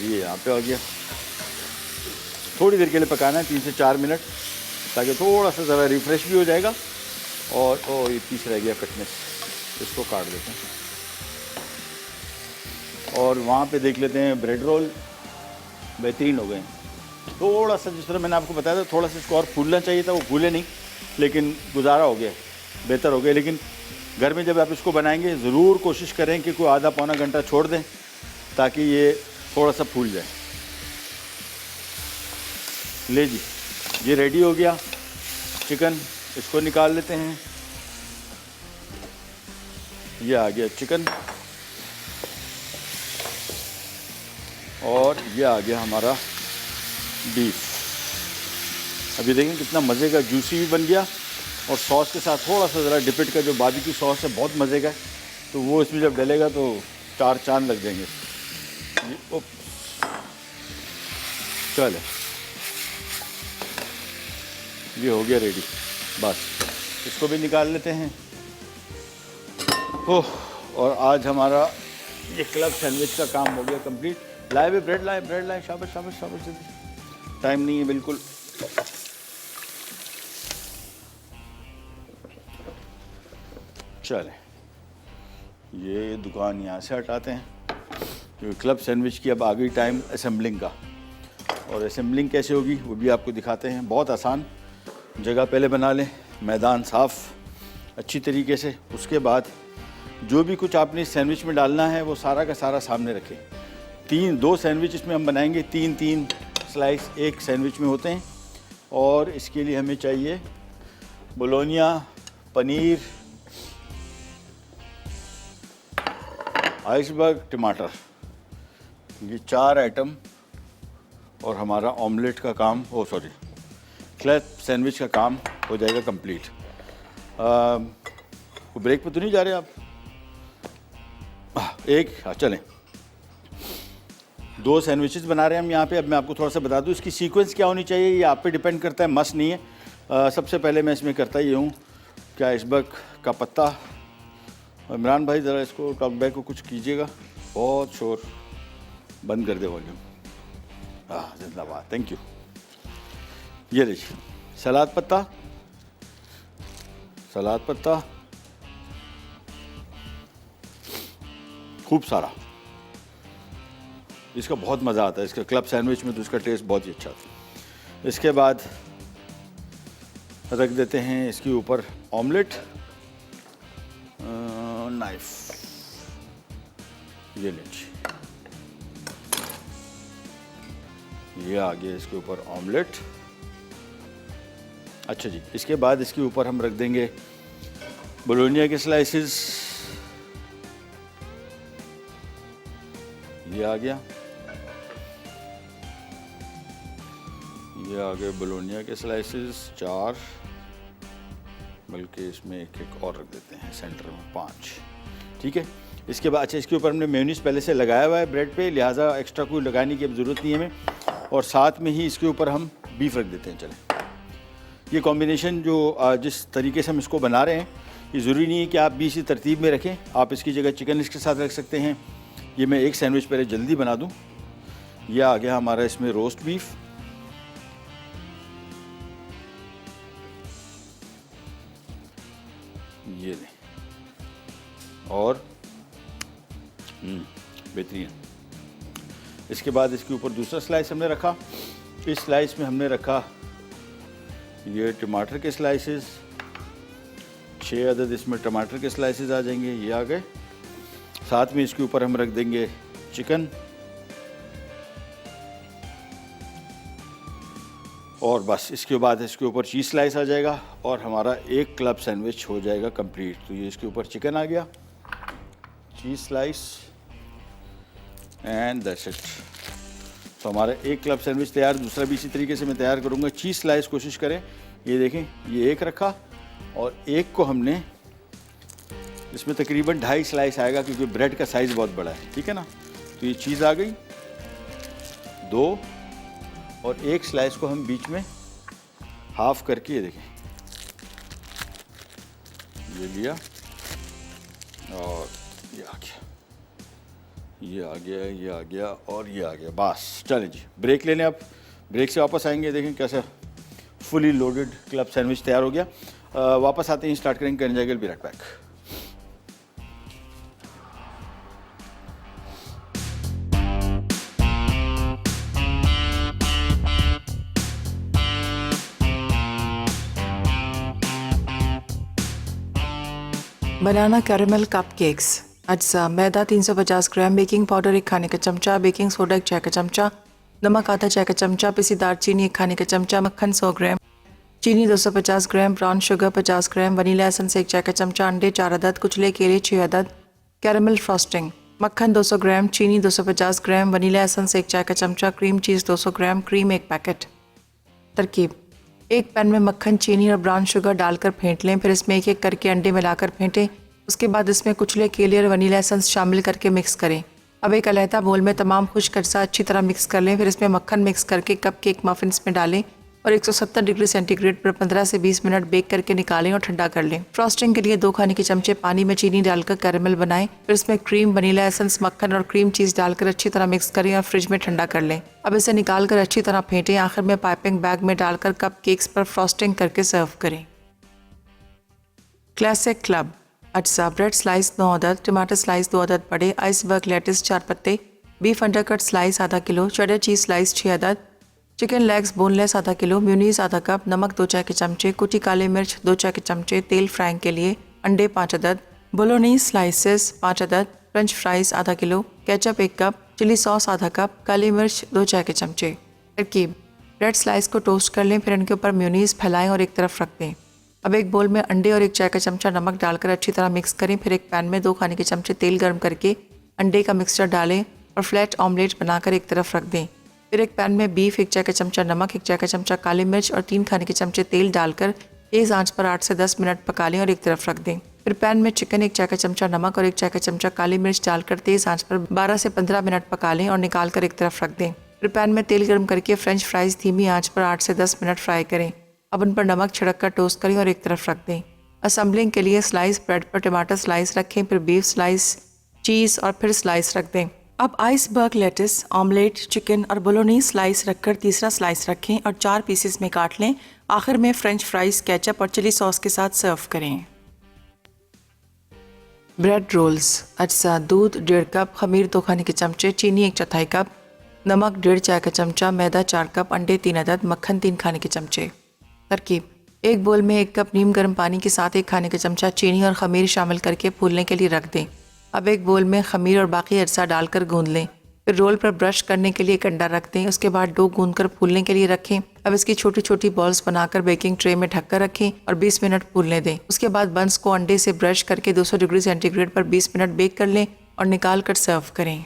Speaker 1: ये यहाँ पे आ गया। थोड़ी देर के लिए पकाना है, 3 से 4 मिनट, ताकि थोड़ा सा ज़रा रिफ़्रेश भी हो जाएगा। और ये पीस रह गया कटने से, इसको काट देते हैं। और वहाँ पे देख लेते हैं ब्रेड रोल बेहतरीन हो गए। थोड़ा सा जिस तरह मैंने आपको बताया था, थोड़ा सा इसको और फूलना चाहिए था, वो फूले नहीं, लेकिन गुजारा हो गया, बेहतर हो गया। लेकिन घर में जब आप इसको बनाएंगे ज़रूर कोशिश करें कि कोई आधा पौना घंटा छोड़ दें, ताकि ये थोड़ा सा फूल जाए। ले जी, ये रेडी हो गया चिकन, इसको निकाल लेते हैं। ये आ गया चिकन और ये आ गया हमारा बीफ। अभी देखें कितना मज़े का जूसी भी बन गया, और सॉस के साथ थोड़ा सा ज़रा डिपिट का जो बारबेक्यू सॉस है बहुत मज़े का है, तो वो इसमें जब डलेगा तो 4 चांद लग जाएंगे। चले, ये हो गया रेडी, बस इसको भी निकाल लेते हैं। ओह, और आज हमारा ये क्लब सैंडविच का काम हो गया कंप्लीट। लाए भी ब्रेड लाए, शाबाश शाबाश शाबाश, जल्दी, टाइम नहीं है बिल्कुल। चलें, ये दुकान यहाँ से हटाते हैं, क्योंकि क्लब सैंडविच की अब आ गई टाइम असेंबलिंग का। और असेंबलिंग कैसे होगी वो भी आपको दिखाते हैं। बहुत आसान, जगह पहले बना लें, मैदान साफ़ अच्छी तरीके से। उसके बाद जो भी कुछ आपने इस सैंडविच में डालना है वो सारा का सारा सामने रखें। 2 सैंडविच इसमें हम बनाएंगे, 3 स्लाइस एक सैंडविच में होते हैं। और इसके लिए हमें चाहिए बोलोनिया, पनीर, आइसबर्ग, टमाटर, ये 4 आइटम, और हमारा ऑमलेट का काम, क्लब सैंडविच का काम हो जाएगा कंप्लीट। ब्रेक पे तो नहीं जा रहे आप? चलें, 2 सैंडविचेस बना रहे हैं हम यहाँ पे। अब मैं आपको थोड़ा सा बता दूँ इसकी सीक्वेंस क्या होनी चाहिए, ये आप पे डिपेंड करता है, मस्ट नहीं है। सबसे पहले मैं इसमें करता ये हूँ कि आइसबर्ग का पत्ता। इमरान भाई ज़रा इसको टॉक बैक को कुछ कीजिएगा, बहुत शोर, बंद कर दे वॉल्यूम। जिंदाबाद, थैंक यू। ये देखिए सलाद पत्ता खूब सारा, इसका बहुत मज़ा आता है, इसका क्लब सैंडविच में तो इसका टेस्ट बहुत ही अच्छा था। इसके बाद रख देते हैं इसके ऊपर ऑमलेट, नाइफ, ये लीजिए, ये आ गया इसके ऊपर ऑमलेट। अच्छा जी, इसके बाद इसके ऊपर हम रख देंगे बोलोनिया के स्लाइसेस, ये आ गया, ये आ गए बोलोनिया के स्लाइसेस 4, बल्कि इसमें एक और रख देते हैं सेंटर में 5, ठीक है। इसके बाद अच्छा, इसके ऊपर हमने मेयोनीज पहले से लगाया हुआ है ब्रेड पे, लिहाजा एक्स्ट्रा कोई लगाने की अब ज़रूरत नहीं है हमें। और साथ में ही इसके ऊपर हम बीफ रख देते हैं। चलें, ये कॉम्बिनेशन जो जिस तरीके से हम इसको बना रहे हैं, ये ज़रूरी नहीं है कि आप भी इसी तरतीब में रखें। आप इसकी जगह चिकन इसके साथ रख सकते हैं। ये मैं एक सैंडविच पहले जल्दी बना दूँ। ये आ गया हमारा इसमें रोस्ट बीफ। ये दें, और बेहतरीन। इसके बाद इसके ऊपर दूसरा स्लाइस हमने रखा। इस स्लाइस में हमने रखा ये टमाटर के स्लाइसेस, 6 अदद इसमें टमाटर के स्लाइसेस आ जाएंगे, ये आ गए। साथ में इसके ऊपर हम रख देंगे चिकन, और बस इसके बाद इसके ऊपर चीज़ स्लाइस आ जाएगा और हमारा एक क्लब सैंडविच हो जाएगा कंप्लीट। तो ये इसके ऊपर चिकन आ गया, चीज़ स्लाइस, एंड दैट्स इट। तो हमारा एक क्लब सैंडविच तैयार। दूसरा भी इसी तरीके से मैं तैयार करूँगा। चीज़ स्लाइस कोशिश करें, ये देखें, ये एक रखा और एक को हमने, इसमें तकरीबन 2.5 स्लाइस आएगा क्योंकि ब्रेड का साइज़ बहुत बड़ा है, ठीक है ना। तो ये चीज़ आ गई 2, और एक स्लाइस को हम बीच में हाफ करके, ये देखें, ये लिया और ये आ गया, ये आ गया, ये आ गया और ये आ गया। बस चलें जी, ब्रेक ले लें। आप ब्रेक से वापस आएंगे, देखें कैसा फुली लोडेड क्लब सैंडविच तैयार हो गया। वापस आते हैं, स्टार्ट करेंगे, करने जाएगा, बी राइट बैक।
Speaker 4: बनाना कैरेमल कप केक्स। अज्जा: मैदा 350 ग्राम, बेकिंग पाउडर 1 खाने का चमचा, बेकिंग सोडा 1 चाय का चमचा, नमक आधा चाय का चमचा, पिसी दालचीनी 1 खाने का चमचा, मक्खन 100 ग्राम, चीनी 250 ग्राम, ब्राउन शुगर 50 ग्राम, वनीला एसेंस 1 चाय का चमचा, अंडे 4 अदद, कुचले केले 6 अदद, कैरेमल फ्रॉस्टिंग, मक्खन 200 ग्राम, चीनी 250 ग्राम, वनीला एसेंस 1 चाय का चमचा, क्रीम चीज़ 200 ग्राम, क्रीम 1 पैकेट। तरकीब: एक पैन में मक्खन, चीनी और ब्राउन शुगर डालकर फेंट लें। फिर इसमें एक एक करके अंडे मिलाकर फेंटें। उसके बाद इसमें कुचले केले और वनीला एसेंस शामिल करके मिक्स करें। अब एक अलहदा बोल में तमाम खुश्क अज्जा अच्छी तरह मिक्स कर लें। फिर इसमें मक्खन मिक्स करके कप केक मफिन्स में डालें और 170 डिग्री सेंटीग्रेड पर 15 से 20 मिनट बेक करके निकालें और ठंडा कर लें। फ्रॉस्टिंग के लिए 2 खाने के चमचे पानी में चीनी डालकर कैरेमल बनाएं। फिर इसमें क्रीम, वनीला एसेंस, मक्खन और क्रीम चीज़ डालकर अच्छी तरह मिक्स करें और फ्रिज में ठंडा कर लें। अब इसे निकाल कर अच्छी तरह फेंटें। आखिर में पाइपिंग बैग में डालकर कप केक्स पर फ्रॉस्टिंग करके सर्व करें। क्लासिक क्लब अज्जा: ब्रेड स्लाइस 9 अदद, टमाटर स्लाइस 2 अदद बड़े, आइसबर्ग लेटिस 4 पत्ते, बीफ अंडरकट स्लाइस आधा किलो, चेडर चीज़ स्लाइस 6 अदद, चिकन लेग्स बोनलेस आधा किलो, म्यूनीस आधा कप, नमक 2 चाय के चमचे, कुटी काली मिर्च 2 चाय के चमचे, तेल फ्राइंग के लिए, अंडे 5 अदद, बोलोनीज स्लाइसेस 5 अदद, फ्रेंच फ्राइज आधा kilo, ketchup 1 cup, chilli sauce आधा कप, काली मिर्च 2 चाय के चमचे। तरकीब: ब्रेड स्लाइस को टोस्ट कर लें, फिर इनके ऊपर म्यूनीस फैलाएं और एक तरफ रख दें। अब एक बोल में अंडे और 1 चाय का चमचा नमक डालकर अच्छी तरह मिक्स करें। फिर एक पैन में 2 खाने के चमचे तेल गर्म करके अंडे का मिक्सचर डालें और फ्लैट ऑमलेट बनाकर एक तरफ रख दें। फिर एक पैन में बीफ, 1 चाय का चमचा नमक, 1 चाय का चमचा काली मिर्च और 3 खाने के चमचे तेल डालकर तेज़ आंच पर 8 से 10 मिनट पका लें और एक तरफ रख दें। फिर पैन में चिकन, 1 चाय का चमचा नमक और 1 चाय का चमचा काली मिर्च डालकर तेज़ आंच पर 12 से 15 मिनट पका लें और निकाल कर एक तरफ रख दें। फिर पैन में तेल गर्म करके फ्रेंच फ्राइज धीमी आंच पर 8 से 10 मिनट फ्राई करें। अब उन पर नमक छिड़क कर टोस्ट करें और एक तरफ रख दें। असेंबलिंग के लिए स्लाइस ब्रेड पर टमाटर स्लाइस रखें, फिर बीफ स्लाइस, चीज़ और फिर स्लाइस रख दें। अब आइसबर्ग लेटिस, ऑमलेट, चिकन और बोलोनी स्लाइस रखकर तीसरा स्लाइस रखें और 4 पीसेस में काट लें। आखिर में फ्रेंच फ्राइज, केचप और चिली सॉस के साथ सर्व करें। ब्रेड रोल्स अज्जा: दूध 1.5 कप, खमीर 2 खाने के चमचे, चीनी 1/4 कप, नमक 1.5 चाय का चमचा, मैदा 4 कप, अंडे 3 अदद, मक्खन 3 खाने के चमचे। तरकीब: एक बोल में 1 कप नीम गर्म पानी के साथ 1 खाने का चमचा चीनी और खमीर शामिल करके फूलने के लिए रख दें। अब एक बोल में खमीर और बाकी अज्जा डालकर गूंद लें। फिर रोल पर ब्रश करने के लिए एक अंडा रख दें। उसके बाद डो गूंदकर फूलने के लिए रखें। अब इसकी छोटी छोटी बॉल्स बनाकर बेकिंग ट्रे में ढककर रखें और 20 मिनट फूलने दें। उसके बाद बंस को अंडे से ब्रश करके 200 डिग्री सेंटीग्रेड पर 20 मिनट बेक कर लें और निकाल कर सर्व करें।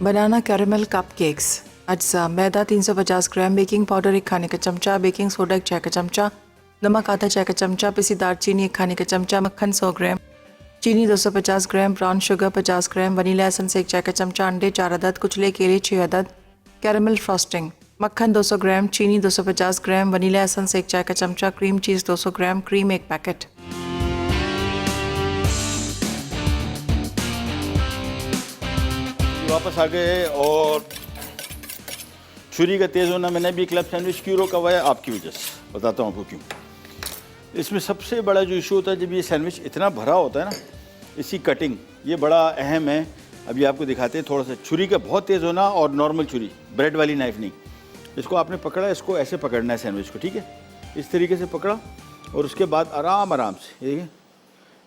Speaker 4: बनाना कैरेमल कप केक्स। अज्जा मैदा 350 ग्राम, बेकिंग पाउडर 1 खाने का चमचा, बेकिंग सोडा 1 चाय का चमचा, नमक आधा चाय का चमचा, पिसी दालचीनी 1 खाने का चमचा, मक्खन 100 ग्राम, चीनी 250 ग्राम, ब्राउन शुगर 50 ग्राम, वनीला एसेंस 1 चाय का चमचा, अंडे 4 अदद, कुचले केले 6 अदद, कैरेमल फ्रॉस्टिंग, मक्खन 200 ग्राम, चीनी 250 ग्राम, वनीला एसेंस 1 चाय का चमचा, क्रीम चीज़ 200 ग्राम, क्रीम 1 पैकेट।
Speaker 1: वापस आ गए और छुरी का तेज़ होना मैंने भी क्लब सैंडविच क्यों रोका हुआ है, आपकी वजह से। बताता हूँ आपको क्यों। इसमें सबसे बड़ा जो इशू होता है जब ये सैंडविच इतना भरा होता है ना, इसकी कटिंग ये बड़ा अहम है। अभी आपको दिखाते हैं थोड़ा सा। छुरी का बहुत तेज़ होना और नॉर्मल छुरी, ब्रेड वाली नाइफ नहीं। इसको आपने पकड़ा, इसको ऐसे पकड़ना है सैंडविच को, ठीक है। इस तरीके से पकड़ा और उसके बाद आराम आराम से, देखिए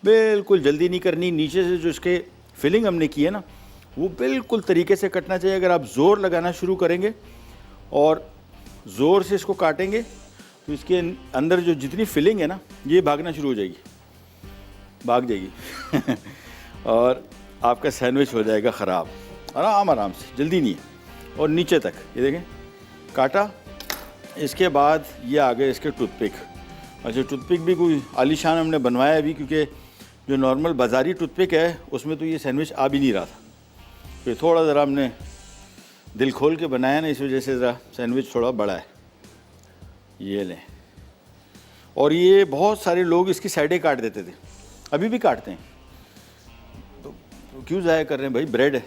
Speaker 1: बिल्कुल जल्दी नहीं करनी। नीचे से जो इसके फिलिंग हमने की है ना, वो बिल्कुल तरीके से कटना चाहिए। अगर आप ज़ोर लगाना शुरू करेंगे और ज़ोर से इसको काटेंगे तो इसके अंदर जो जितनी फिलिंग है ना, ये भागना शुरू हो जाएगी, भाग जाएगी और आपका सैंडविच हो जाएगा ख़राब। आराम आराम से, जल्दी नहीं है। और नीचे तक ये देखें काटा। इसके बाद ये आ गए इसके टूथपिक। अच्छा, टूथपिक भी कोई आलीशान हमने बनवाया अभी, क्योंकि जो नॉर्मल बाज़ारी टूथपिक है उसमें तो ये सैंडविच आ भी नहीं रहा था। फिर थोड़ा ज़रा हमने दिल खोल के बनाया ना, इस वजह से ज़रा सैंडविच थोड़ा बड़ा है। ये लें। और ये बहुत सारे लोग इसकी साइडें काट देते थे, अभी भी काटते हैं। तो क्यों ज़ाया कर रहे हैं भाई, ब्रेड है,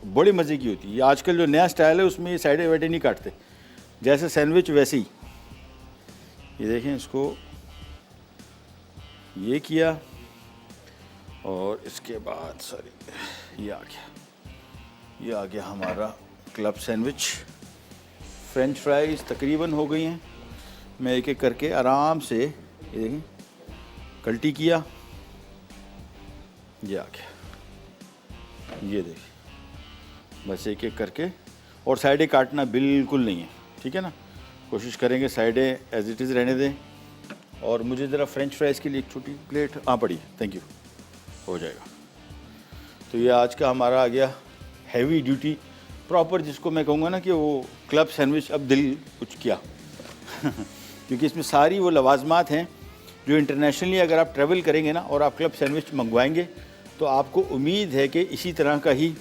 Speaker 1: बड़े मज़े की होती है। ये आजकल जो नया स्टाइल है उसमें ये साइडें वाइडें नहीं काटते, जैसे सैंडविच वैसे ही। ये देखें, इसको ये किया और इसके बाद सॉरी ये आ गया हमारा क्लब सैंडविच। फ्रेंच फ्राइज़ तकरीबन हो गई हैं। मैं एक एक करके आराम से, ये देखें, कल्टी किया, ये आ गया। ये देखिए, बस एक एक करके। और साइडें काटना बिल्कुल नहीं है, ठीक है ना। कोशिश करेंगे साइडें एज इट इज़ रहने दें। और मुझे ज़रा फ्रेंच फ्राइज़ के लिए एक छोटी प्लेट पड़ी, थैंक यू, हो जाएगा। तो ये आज का हमारा आ गया हैवी ड्यूटी प्रॉपर, जिसको मैं कहूँगा ना कि वो क्लब सैंडविच। अब दिल कुछ किया क्योंकि इसमें सारी वो लवाजमात हैं जो इंटरनेशनली अगर आप ट्रैवल करेंगे ना और आप क्लब सैंडविच मंगवाएंगे तो आपको उम्मीद है कि इसी तरह का ही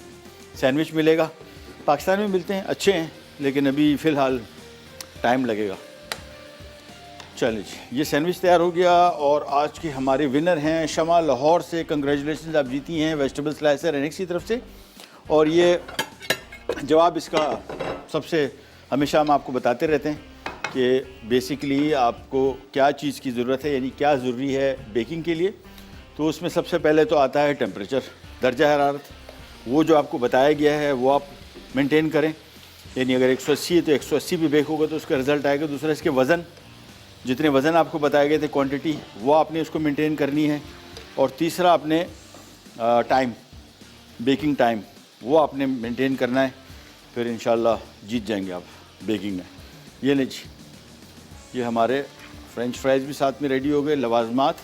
Speaker 1: सैंडविच मिलेगा। पाकिस्तान में मिलते हैं, अच्छे हैं, लेकिन अभी फ़िलहाल टाइम लगेगा। चलिए जी, ये सैंडविच तैयार हो गया। और आज के हमारे विनर हैं शमा लाहौर से। कंग्रेचुलेशन, आप जीती हैं वेजिटेबल स्लाइसर एनेक्स की तरफ से। और ये जवाब इसका सबसे हमेशा हम आपको बताते रहते हैं कि बेसिकली आपको क्या चीज़ की ज़रूरत है, यानी क्या ज़रूरी है बेकिंग के लिए। तो उसमें सबसे पहले तो आता है टेम्परेचर, दर्जा हरारत। वो जो आपको बताया गया है वो आप मेंटेन करें, यानी अगर 180 है तो 180 पे बेक होगा तो उसका रिज़ल्ट आएगा। दूसरा, इसके वज़न, जितने वज़न आपको बताए गए थे क्वांटिटी, वो आपने उसको मेंटेन करनी है। और तीसरा, आपने टाइम, बेकिंग टाइम, वो आपने मेंटेन करना है। फिर इंशाल्लाह जीत जाएंगे आप बेकिंग में। ये नहीं जी, ये हमारे फ्रेंच फ्राइज़ भी साथ में रेडी हो गए, लवाजमात।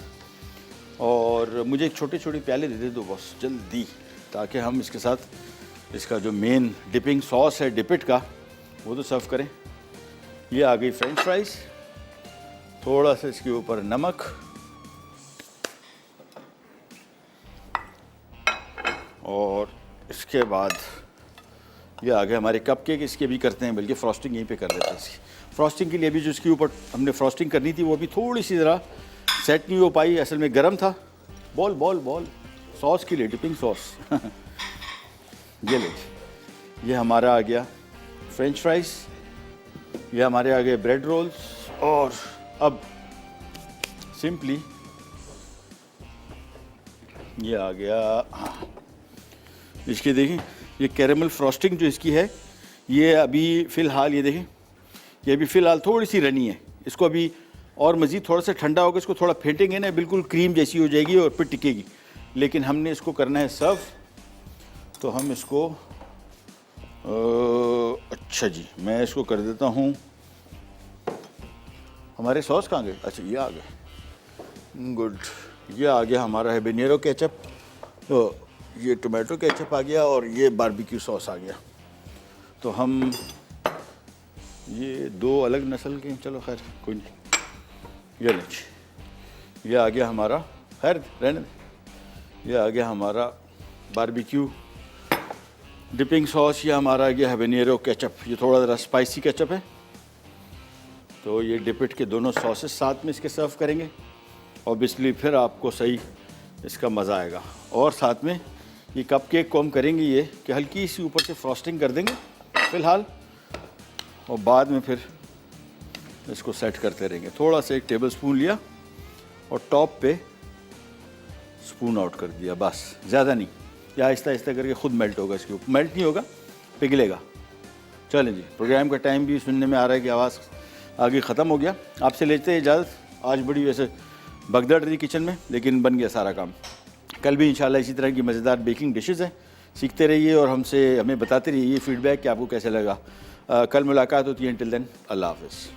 Speaker 1: और मुझे एक छोटे छोटे प्याले दे दो बस जल्दी, ताकि हम इसके साथ इसका जो मेन डिपिंग सॉस है डिपिट का, वो तो सर्व करें। ये आ गई फ्रेंच फ्राइज़, थोड़ा सा इसके ऊपर नमक, और इसके बाद ये आ गए हमारे कप केक। इसके भी करते हैं, बल्कि फ्रॉस्टिंग यहीं पे कर लेते हैं। इसकी फ्रॉस्टिंग के लिए भी जो इसके ऊपर हमने फ्रॉस्टिंग करनी थी वो भी थोड़ी सी ज़रा सेट नहीं हो पाई, असल में गर्म था। बॉल सॉस के लिए, डिपिंग सॉस ये ले, ये हमारा आ गया फ्रेंच फ्राइज़, ये हमारे आ गए ब्रेड रोल्स। और अब सिंपली ये आ गया इसकी, देखें ये कैरेमल फ्रॉस्टिंग जो इसकी है, ये अभी फ़िलहाल, ये देखें, ये अभी फ़िलहाल थोड़ी सी रनी है। इसको अभी और मज़ीद थोड़ा सा ठंडा होगा, इसको थोड़ा फेंटेंगे ना, बिल्कुल क्रीम जैसी हो जाएगी और फिर टिकेगी। लेकिन हमने इसको करना है सर्व, तो हम इसको अच्छा जी, मैं इसको कर देता हूँ। हमारे सॉस कहाँ गए? अच्छा, ये आ गए, गुड। ये आ गया हमारा हैबेनेरो केचप, तो ये टोमेटो केचप आ गया, और ये बारबेक्यू सॉस आ गया। तो हम ये दो अलग नस्ल के हैं, चलो खैर कोई नहीं। ये लीजिए, ये आ गया हमारा, खैर रहने दें। ये आ गया हमारा बारबेक्यू डिपिंग सॉस, ये हमारा आ गया हबेनेरो केचप। ये थोड़ा ज़रा स्पाइसी केचप है, तो ये डिपिट के दोनों सॉसेस साथ में इसके सर्व करेंगे। ऑब्वियसली फिर आपको सही इसका मज़ा आएगा। और साथ में ये कप केक को हम करेंगे ये कि हल्की सी ऊपर से फ्रॉस्टिंग कर देंगे फ़िलहाल, और बाद में फिर इसको सेट करते रहेंगे। थोड़ा सा 1 टेबल स्पून लिया और टॉप पे स्पून आउट कर दिया, बस ज़्यादा नहीं। या आहिस्ता आहिस्ता करके खुद मेल्ट होगा, इसके ऊपर मेल्ट नहीं होगा, पिघलेगा। चलें जी, प्रोग्राम का टाइम भी सुनने में आ रहा है कि आवाज़ आगे ख़त्म हो गया। आपसे लेते हैं इजाज़त। आज बड़ी वैसे भगदड़ रही किचन में, लेकिन बन गया सारा काम। कल भी इंशाल्लाह इसी तरह की मज़ेदार बेकिंग डिशेज़ हैं, सीखते रहिए और हमें बताते रहिए फीडबैक कि आपको कैसे लगा। कल मुलाकात होती है, टिल देन अल्लाह हाफ़िज़।